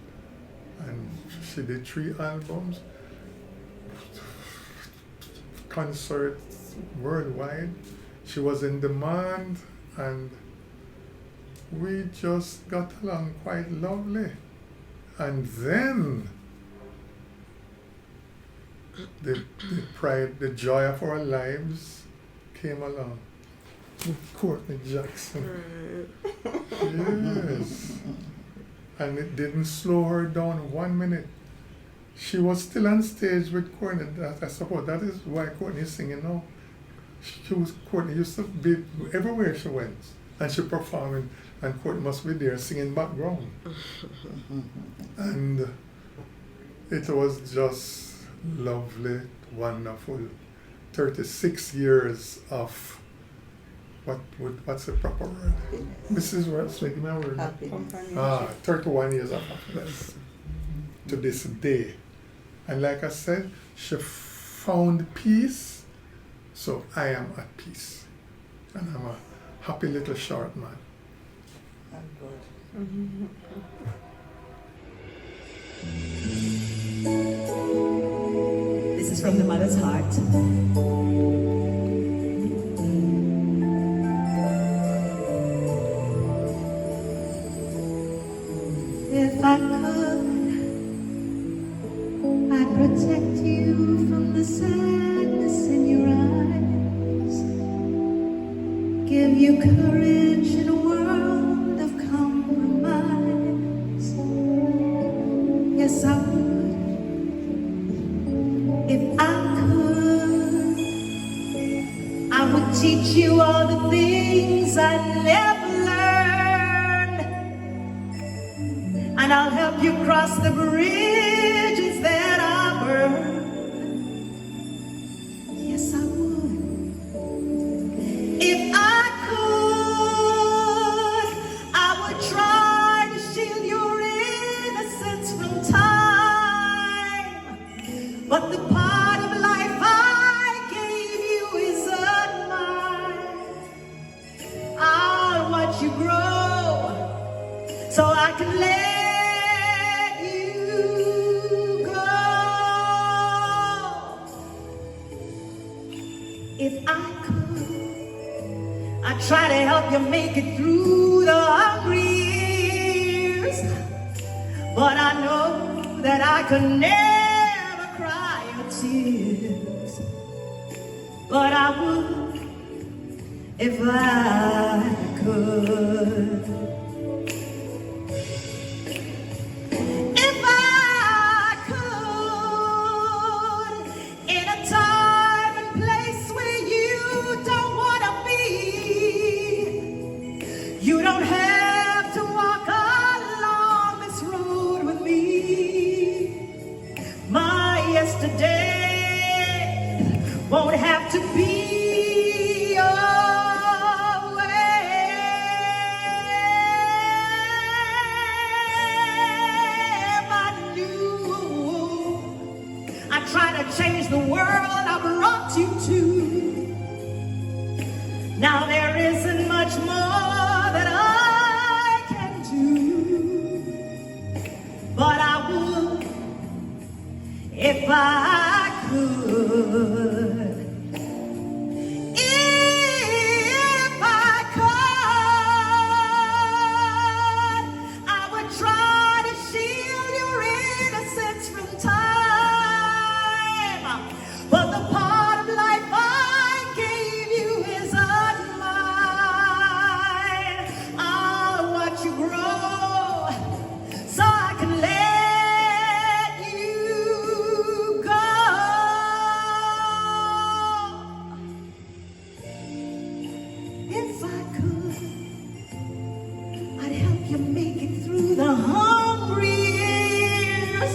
And she did 3 albums. Concerts worldwide. She was in demand, and we just got along quite lovely. And then the pride, the joy of our lives came along with Courtney Jackson. Yes. And it didn't slow her down 1 minute. She was still on stage with Courtney. I suppose that is why Courtney is singing now. Courtney used to be everywhere she went, and she performing, and Courtney must be there singing background. And it was just lovely, wonderful. 36 years of what's the proper word? Mrs. Wells, make my word. 31 years of happiness to this day. And like I said, she found peace, so I am at peace. And I'm a happy little short man. This is from the mother's heart. If I could, I'd protect you from the sadness in your eyes, give you courage in a world of compromise. Yes, I would. If I could, I would teach you all the things I never learned, and I'll help you cross the bridges that I burned. Yes, I would. If I could, I would try to shield your innocence from time, but the part of life I gave you isn't mine. I'll watch you grow so I can let you help you make it through the hungry years. But I know that I could never cry your tears. But I would if I could. If I could, in a time and place where you don't want to be. You don't have to walk along this road with me. My yesterday won't have to be change the world I brought you to. Now there isn't much more that I can do, but I would if I could. If I could, I would try to shield your innocence from time. But the part of life I gave you is mine. I'll watch you grow so I can let you go. If I could, I'd help you make it through the hungry years.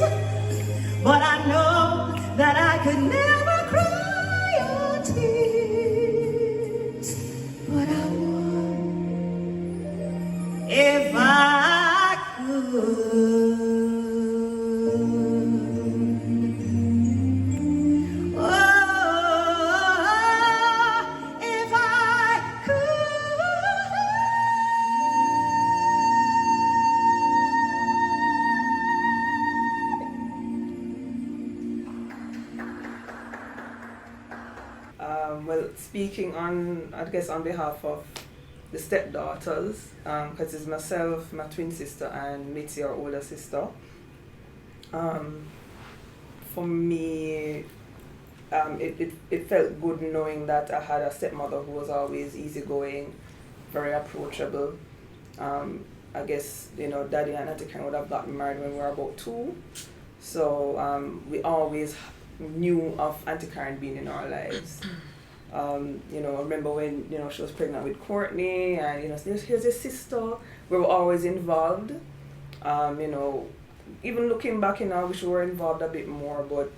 But I know that I could never cry your tears, but I would if I could. Oh, if I Well, speaking on, I guess, on behalf of the stepdaughters, because it's myself, my twin sister, and Mitzi, our older sister. For me, it felt good knowing that I had a stepmother who was always easygoing, very approachable. I guess, Daddy and Auntie Karen would have gotten married when we were about 2. So we always knew of Auntie Karen being in our lives. I remember when, she was pregnant with Courtney and, here's your sister. We were always involved. Even looking back, I wish we were involved a bit more, but,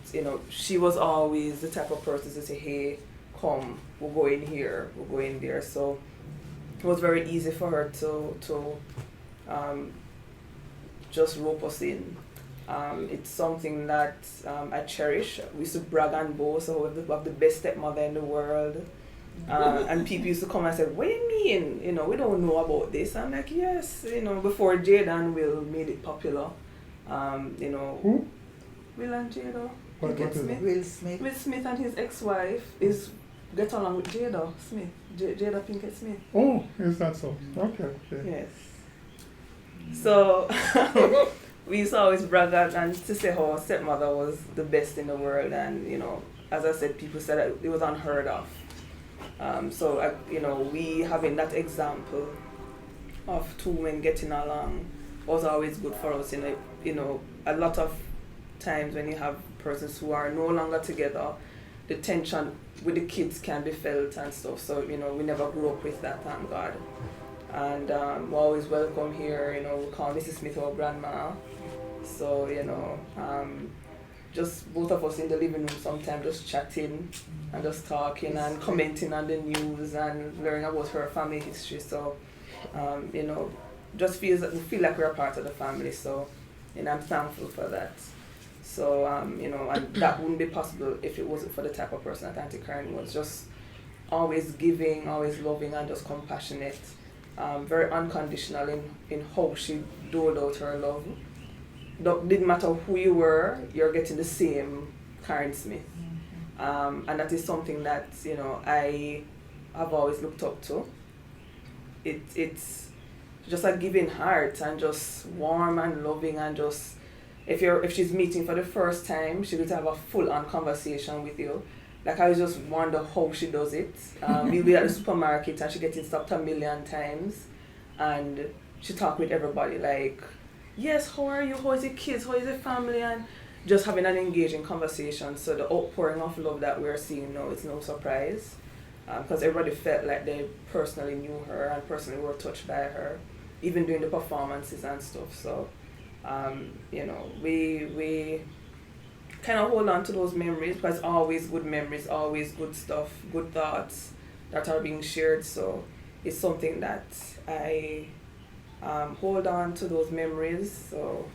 she was always the type of person to say, hey, come, we'll go in here, we'll go in there. So it was very easy for her to just rope us in. It's something that I cherish. We used to brag and boast, so we have the best stepmother in the world. And people used to come and say, what do you mean? We don't know about this. I'm like, yes, before Jada and Will made it popular. Who? Will and Jada. What Smith. Will Smith. Will Smith and his ex-wife get along with Jada Smith. Jada Pinkett Smith. Oh, is that so? Okay. Yes. So we used to always brag and to say how our stepmother was the best in the world, and as I said, people said that it was unheard of. So we having that example of 2 women getting along was always good for us. A lot of times when you have persons who are no longer together, the tension with the kids can be felt and stuff. So we never grew up with that, thank God. And we're always welcome here. We call Mrs. Smith our grandma. So just both of us in the living room sometimes just chatting and just talking and commenting on the news and learning about her family history. So just feel like we're a part of the family. So I'm thankful for that. So and that wouldn't be possible if it wasn't for the type of person that Auntie Karen was. Just always giving, always loving, and just compassionate. Very unconditional in how she doled out her love. Didn't matter who you were, you're getting the same Karen Smith. And that is something that I have always looked up to. it's just a giving heart and just warm and loving, and just if she's meeting for the first time, she would have a full on conversation with you. Like, I just wonder how she does it. We'll be at the supermarket and she gets stopped 1,000,000 times, and she talk with everybody like, yes, how are you? How is the kids? How is the family? And just having an engaging conversation. So the outpouring of love that we're seeing now is no surprise, because everybody felt like they personally knew her and personally were touched by her, even during the performances and stuff. So, you know, we kind of hold on to those memories, because always good memories, always good stuff, good thoughts that are being shared. So it's something that I hold on to those memories. So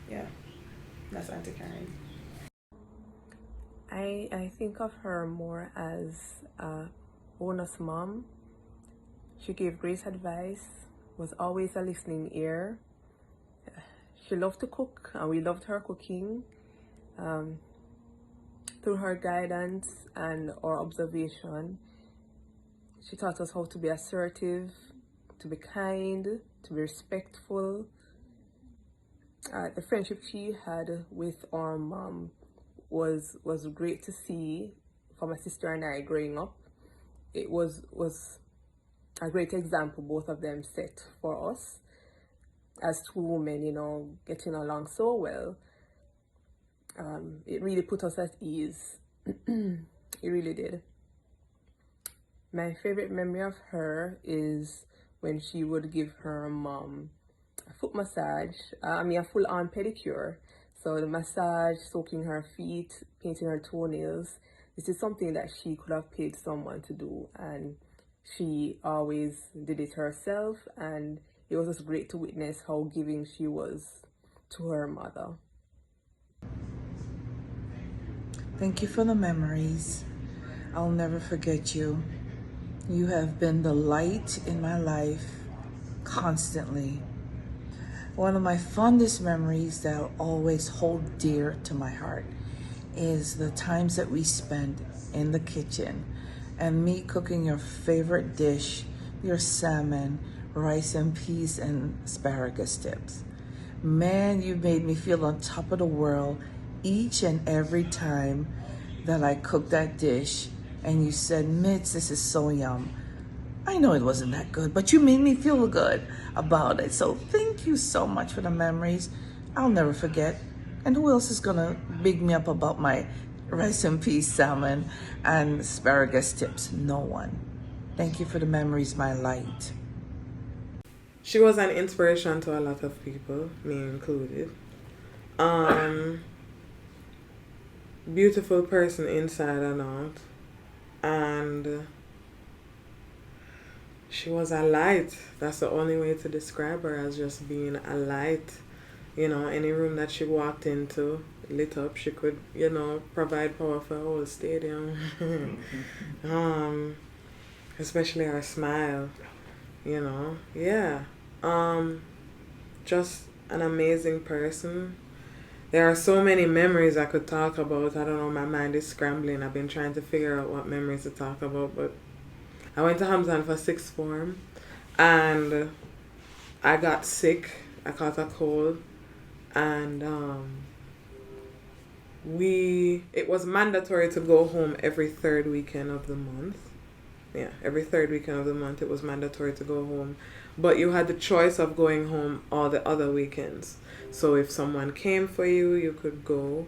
yeah, that's Auntie Karen. I think of her more as a bonus mom. She gave great advice, was always a listening ear. She loved to cook, and we loved her cooking. Through her guidance and our observation, she taught us how to be assertive, to be kind, to be respectful. The friendship she had with our mom was great to see for my sister and I growing up. It was a great example both of them set for us as two women, you know, getting along so well. It really put us at ease. It really did. My favorite memory of her is when she would give her mom a foot massage, a full-on pedicure. So the massage, soaking her feet, painting her toenails. This is something that she could have paid someone to do, and she always did it herself, and it was just great to witness how giving she was to her mother. Thank you for the memories. I'll never forget you. You have been the light in my life constantly. One of my fondest memories that I'll always hold dear to my heart is the times that we spent in the kitchen and me cooking your favorite dish, your salmon, rice and peas, and asparagus tips. Man, you made me feel on top of the world each and every time that I cooked that dish, and you said, Mitz, this is so yum. I know it wasn't that good, but you made me feel good about it. So thank you so much for the memories. I'll never forget. And who else is gonna big me up about my rice and peas salmon and asparagus tips? No one. Thank you for the memories, my light. She was an inspiration to a lot of people, me included. Beautiful person inside and out. And she was a light. That's the only way to describe her, as just being a light. You know, any room that she walked into, lit up, she could, you know, provide power for a whole stadium. Especially her smile, you know. Yeah. Just an amazing person. There are so many memories I could talk about. I don't know, my mind is scrambling. I've been trying to figure out what memories to talk about, but I went to Hampton for sixth form and I got sick. I caught a cold, and it was mandatory to go home every third weekend of the month. Yeah, every third weekend of the month it was mandatory to go home. But you had the choice of going home all the other weekends. So if someone came for you, you could go.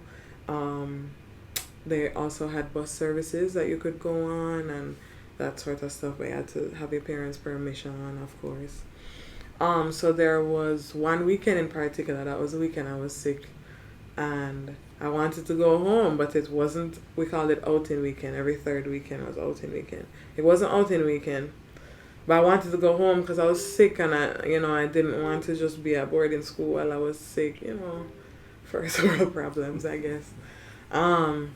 They also had bus services that you could go on and that sort of stuff. But you had to have your parents' permission, of course. So there was one weekend in particular, that was the weekend I was sick. And I wanted to go home, but it wasn't, we called it outing weekend. Every third weekend was outing weekend. It wasn't outing weekend. But I wanted to go home because I was sick, and I didn't want to just be at boarding school while I was sick, first world problems, I guess. And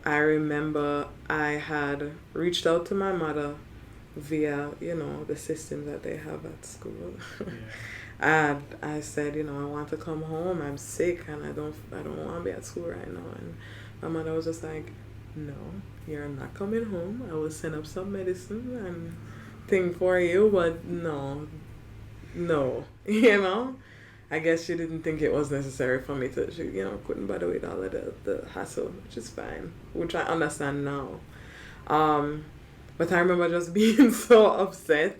I remember I had reached out to my mother via, the system that they have at school. Yeah. And I said, I want to come home. I'm sick and I don't want to be at school right now. And my mother was just like, no, you're not coming home. I will send up some medicine and thing for you, but no, you know. I guess she didn't think it was necessary for me to, she, couldn't bother with all of the hassle, which is fine, which I understand now. But I remember just being so upset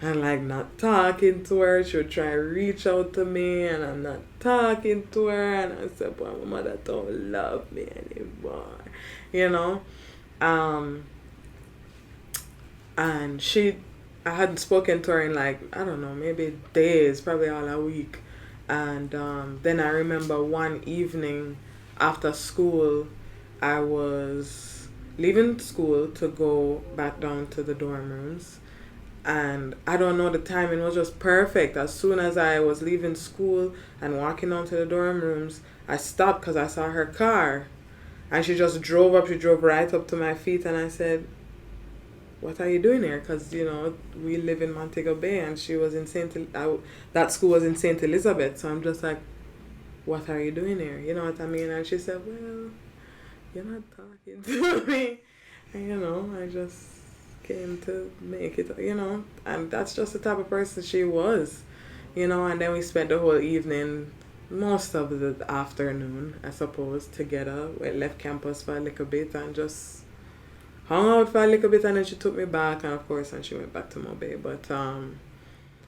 and like not talking to her. She would try to reach out to me and I'm not talking to her. And I said, boy, my mother don't love me anymore, And I hadn't spoken to her in like, I don't know, maybe days, probably all a week. And then I remember one evening after school, I was leaving school to go back down to the dorm rooms. And I don't know, the timing was just perfect. As soon as I was leaving school and walking down to the dorm rooms, I stopped because I saw her car. And she just drove up, she drove right up to my feet, and I said, what are you doing here? Because, we live in Montego Bay, and she was in that school was in St. Elizabeth. So I'm just like, what are you doing here? You know what I mean? And she said, well, you're not talking to me. And, I just came to make it, and that's just the type of person she was, and then we spent the whole evening, most of the afternoon, I suppose, together. We left campus for a little bit and just hung out for a little bit, and then she took me back, and of course, and she went back to Mobay. But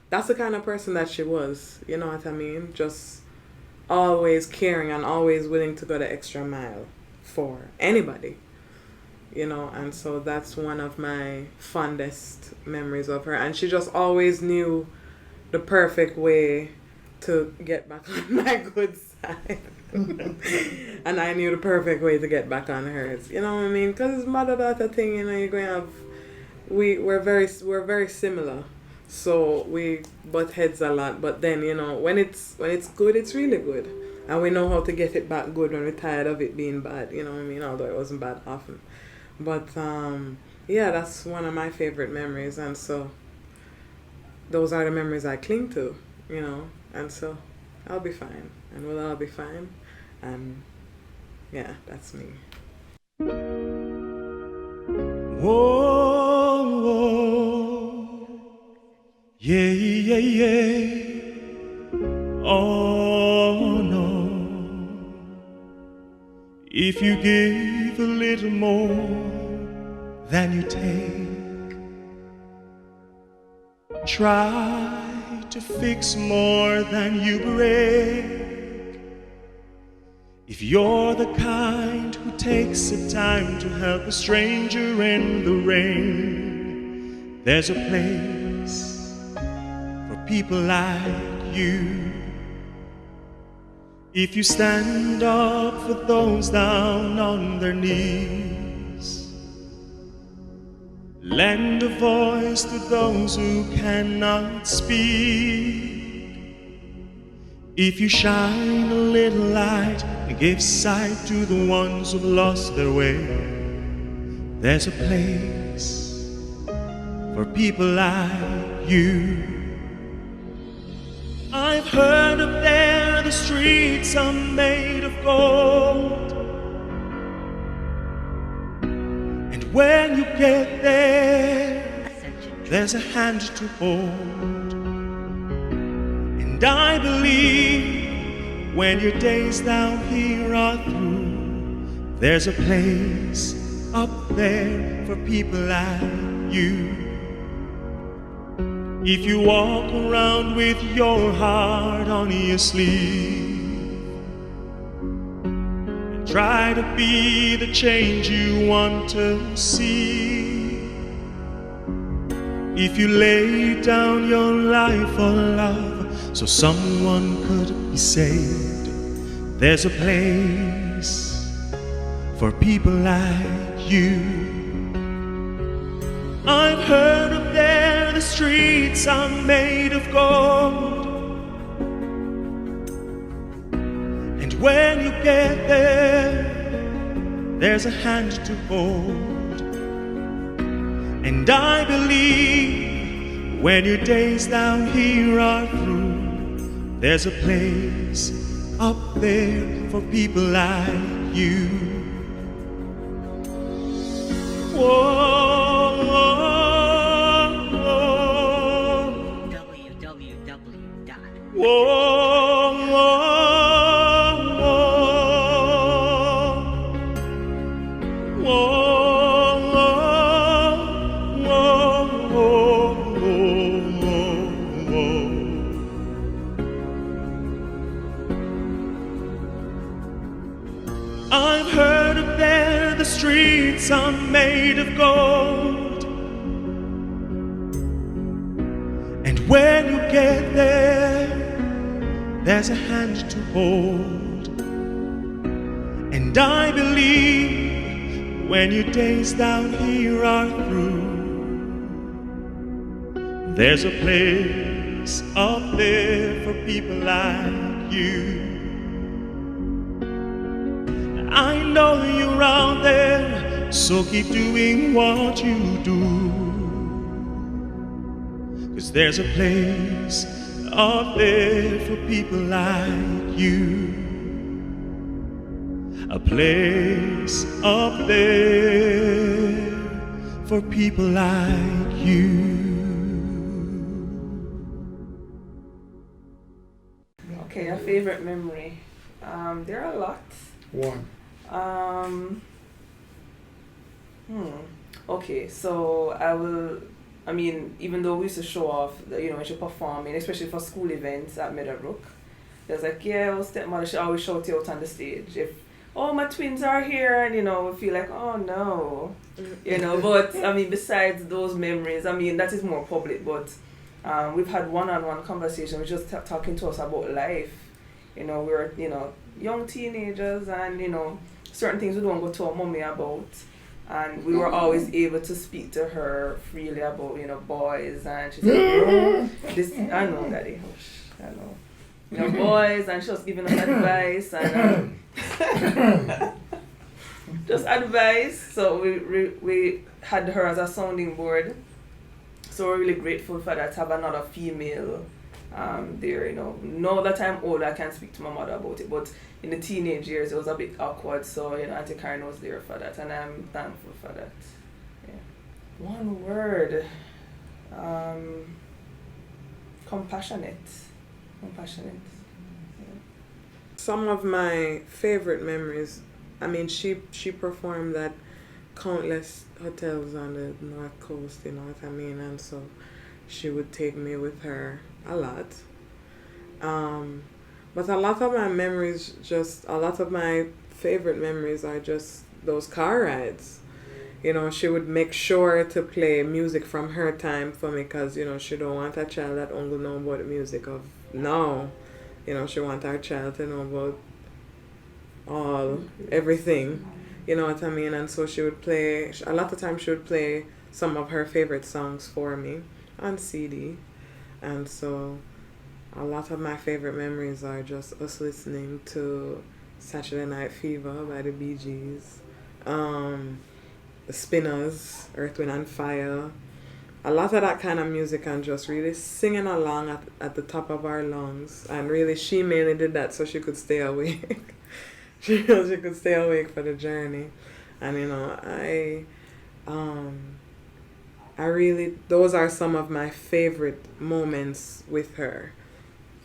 that's the kind of person that she was, you know what I mean? Just always caring and always willing to go the extra mile for anybody, and so that's one of my fondest memories of her. And she just always knew the perfect way to get back on my good side. And I knew the perfect way to get back on hers. You know what I mean? Because it's mother-daughter thing, you're going to have... We're very similar. So we butt heads a lot. But then, when it's good, it's really good. And we know how to get it back good when we're tired of it being bad. You know what I mean? Although it wasn't bad often. But, yeah, that's one of my favorite memories. And so those are the memories I cling to, And so I'll be fine. And we'll all be fine. And yeah, that's me. Whoa, whoa, yeah, yeah, yeah. Oh no. If you give a little more than you take, try to fix more than you break. If you're the kind who takes the time to help a stranger in the rain, there's a place for people like you. If you stand up for those down on their knees, lend a voice to those who cannot speak. If you shine a little light and give sight to the ones who've lost their way, there's a place for people like you. I've heard up there the streets are made of gold, and when you get there, there's a hand to hold. And I believe when your days down here are through, there's a place up there for people like you. If you walk around with your heart on your sleeve and try to be the change you want to see, if you lay down your life for love so someone could be saved, there's a place for people like you. I've heard up there the streets are made of gold, and when you get there, there's a hand to hold. And I believe when your days down here are through, there's a place up there for people like you. Whoa, whoa, Whoa, whoa, whoa, whoa, whoa, whoa. I've heard up there the streets are made of gold, and when you get there, there's a hand to hold. And I believe when your days down here are through, there's a place up there for people like you. I know you're out there, so keep doing what you do, 'cause there's a place up there for people like you. A place up there for people like you. Okay, a favorite memory. There are a lot. One. Okay, so I mean, even though we used to show off, when she performing, especially for school events at Meadowbrook, there's like, yeah, stepmother, she always shout you out on the stage. If, oh, my twins are here, and, we feel like, oh, no. But, I mean, besides those memories, that is more public, but we've had one-on-one conversation, we're just talking to us about life. We're, young teenagers, and, certain things we don't go to our mommy about. And we were always able to speak to her freely about, boys. And she said, I know, Daddy. I know. Boys, and she was giving us advice. And just advice. So we had her as a sounding board. So we're really grateful for that, to have another female there, Now that I'm older, I can speak to my mother about it, but in the teenage years, it was a bit awkward, so, Auntie Karen was there for that, and I'm thankful for that. Yeah. One word. Compassionate. Compassionate. Yeah. Some of my favorite memories, she performed at countless hotels on the North Coast, you know what I mean? And so she would take me with her a lot. But a lot of my memories, a lot of my favorite memories are just those car rides. She would make sure to play music from her time for me because, she don't want a child that only know about the music of now. She want our child to know about everything. You know what I mean? And so she would play, a lot of times she would play some of her favorite songs for me on CD. And so a lot of my favorite memories are just us listening to Saturday Night Fever by the Bee Gees, the Spinners, Earth, Wind and Fire, a lot of that kind of music, and just really singing along at the top of our lungs. And really, she mainly did that so she could stay awake. she could stay awake for the journey. And I really, those are some of my favorite moments with her.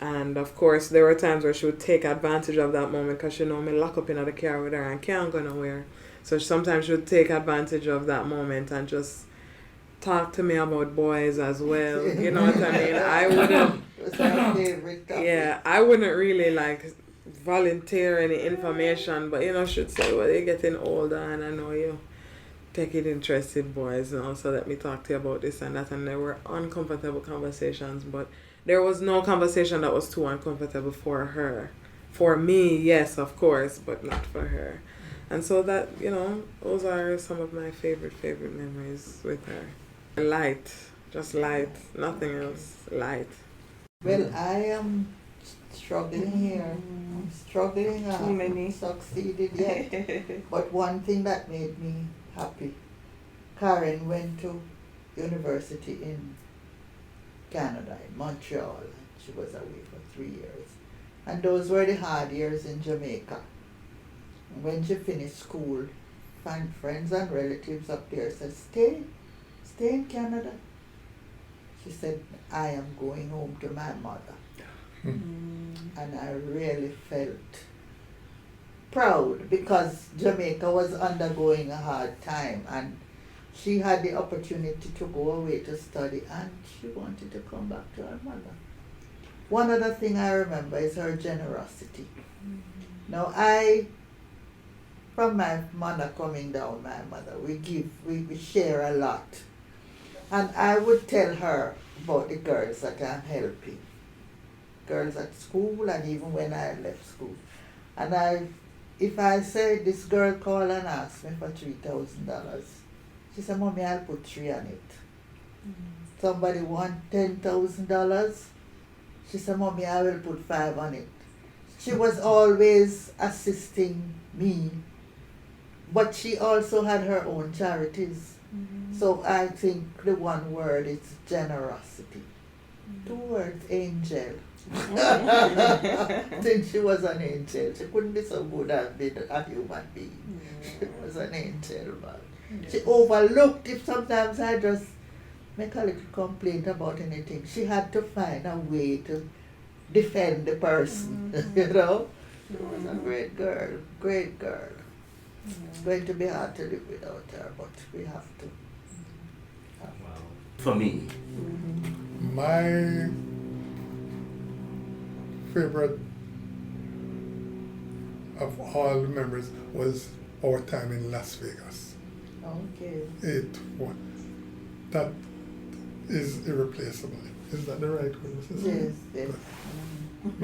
And of course, there were times where she would take advantage of that moment because she know me lock up in the car with her and can't go nowhere. So sometimes she would take advantage of that moment and just talk to me about boys as well. You know what I mean? I wouldn't. I wouldn't really volunteer any information, but she'd say, well, you're getting older and I know you take it interested boys, so let me talk to you about this and that. And there were uncomfortable conversations, but there was no conversation that was too uncomfortable for her. For me, yes, of course, but not for her. And so that, those are some of my favorite memories with her. Light, just light, nothing else, light. Well, I am struggling here. I'm struggling. I haven't succeeded yet. But one thing that made me happy, Karen went to university in Canada, in Montreal. She was away for 3 years. And those were the hard years in Jamaica. When she finished school, find friends and relatives up there, said, stay in Canada. She said, I am going home to my mother. And I really felt proud because Jamaica was undergoing a hard time and she had the opportunity to go away to study and she wanted to come back to her mother. One other thing I remember is her generosity. Now from my mother coming down, my mother, we share a lot. And I would tell her about the girls that I'm helping. Girls at school and even when I left school. And if I say this girl called and asked me for $3,000, she said, Mommy, I'll put 3 on it. Somebody want $10,000? She said, Mommy, I will put 5 on it. She was always assisting me, but she also had her own charities. So I think the one word is generosity. 2 words, angel. I think she was an angel. She couldn't be so good at being a human being. She was an angel, man. She overlooked if sometimes I just make a little complaint about anything. She had to find a way to defend the person, you know. She was a great girl, great girl. It's going to be hard to live without her, but we have to. For me, my favorite of all the memories was our time in Las Vegas. Okay. That is irreplaceable. Is that the right word, Mrs. Smith? Yes,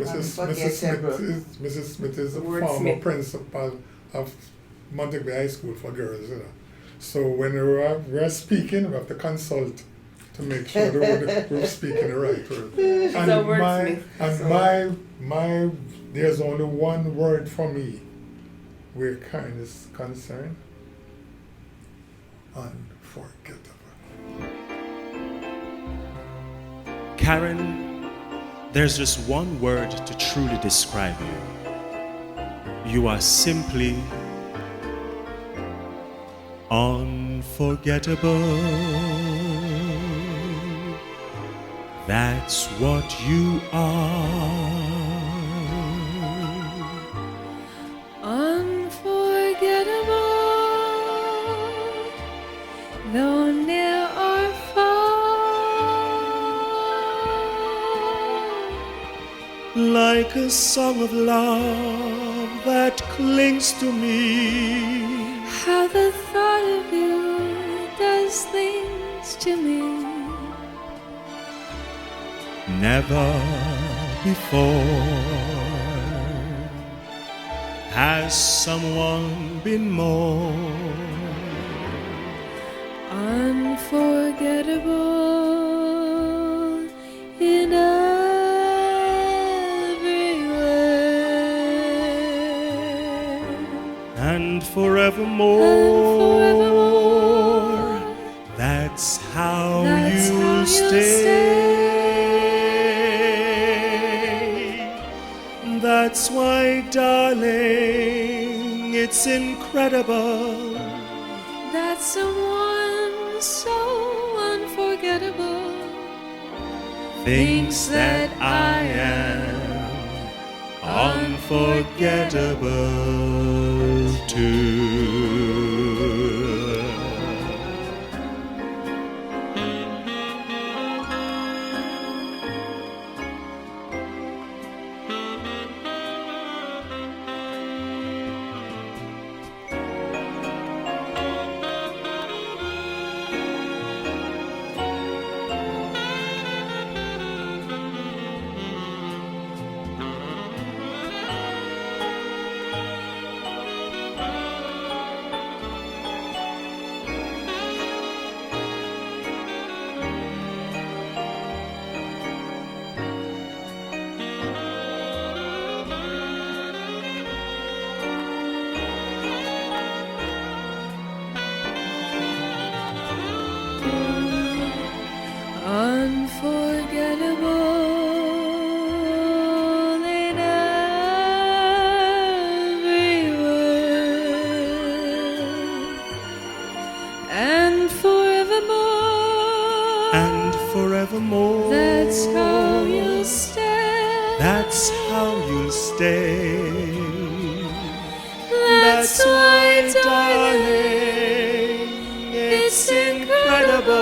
yes. Mrs. Smith is a Word former Smith. principal of Montego Bay High School for girls, you know. So when we're speaking, we have to consult to make sure that we're speaking the right word. She's a wordsmith. There's only one word for me where Karen is concerned. Unforgettable. Karen, there's just one word to truly describe you. You are simply unforgettable. That's what you are. Unforgettable, though near or far. Like a song of love that clings to me. How the thought of you does things to me. Never before has someone been more unforgettable in every way. and forevermore. That's how you stay. That's why, darling, it's incredible that someone so unforgettable thinks that I am unforgettable too. that's how you'll stay. That's why, darling, it's incredible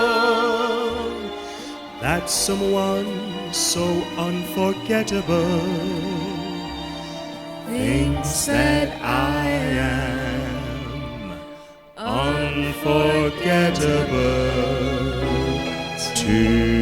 that someone so unforgettable thinks that I am unforgettable too.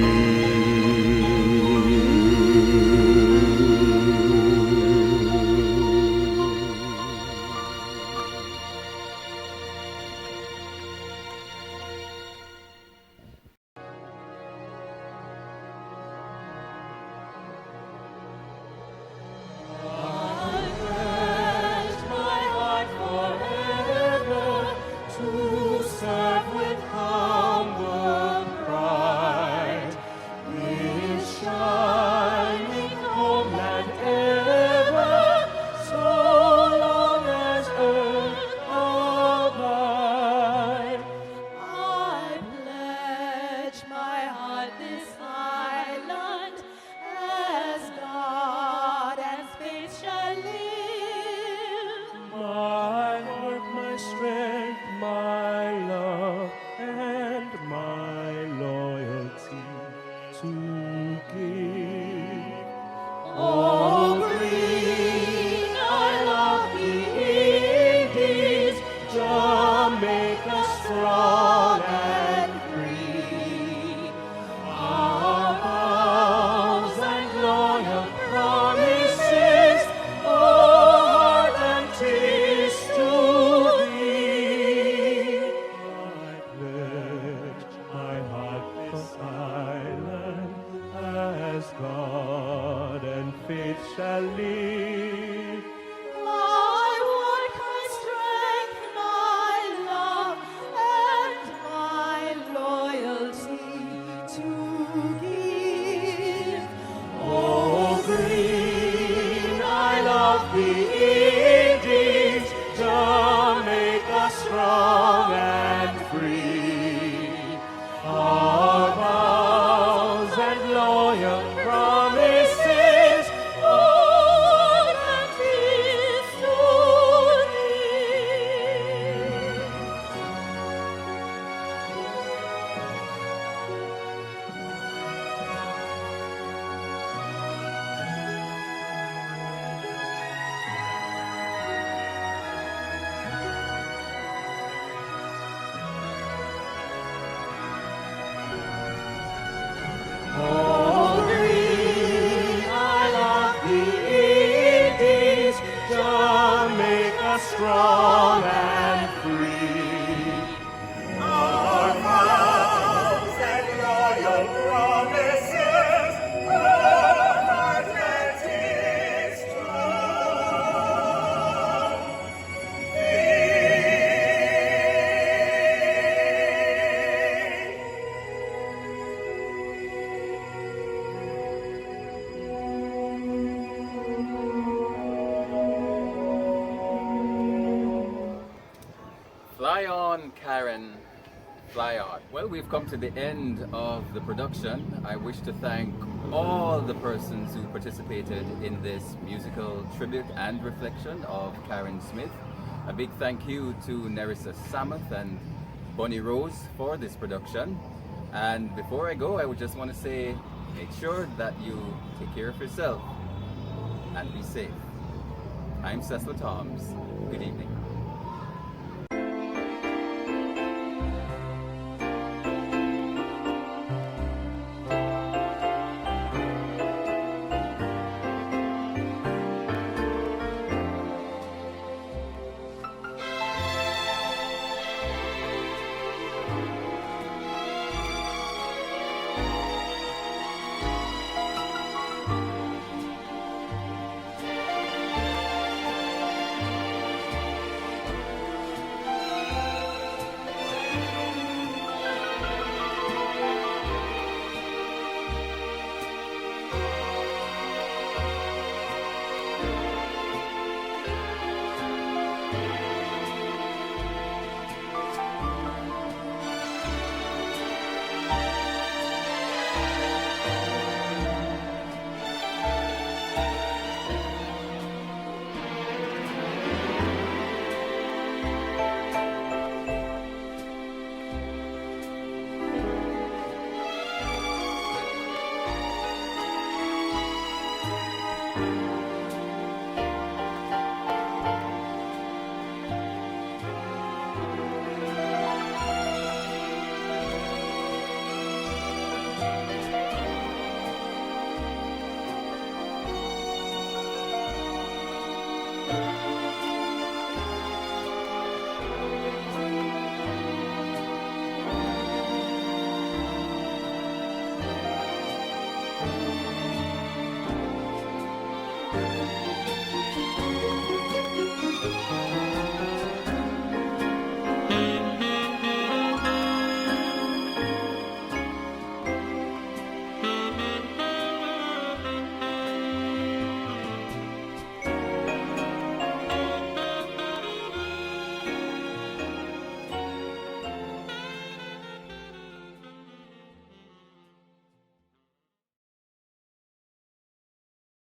Strong and free. Our vows and loyal promises, our heart and its Fly on, Karen, fly on. Well, we've come to the end of the production. I wish to thank all the persons who participated in this musical tribute and reflection of Karen Smith. A big thank you to Nerissa Samuth and Bonnie Rose for this production. And before I go, I would just want to say, make sure that you take care of yourself and be safe. I'm Cecil Toms. Good evening.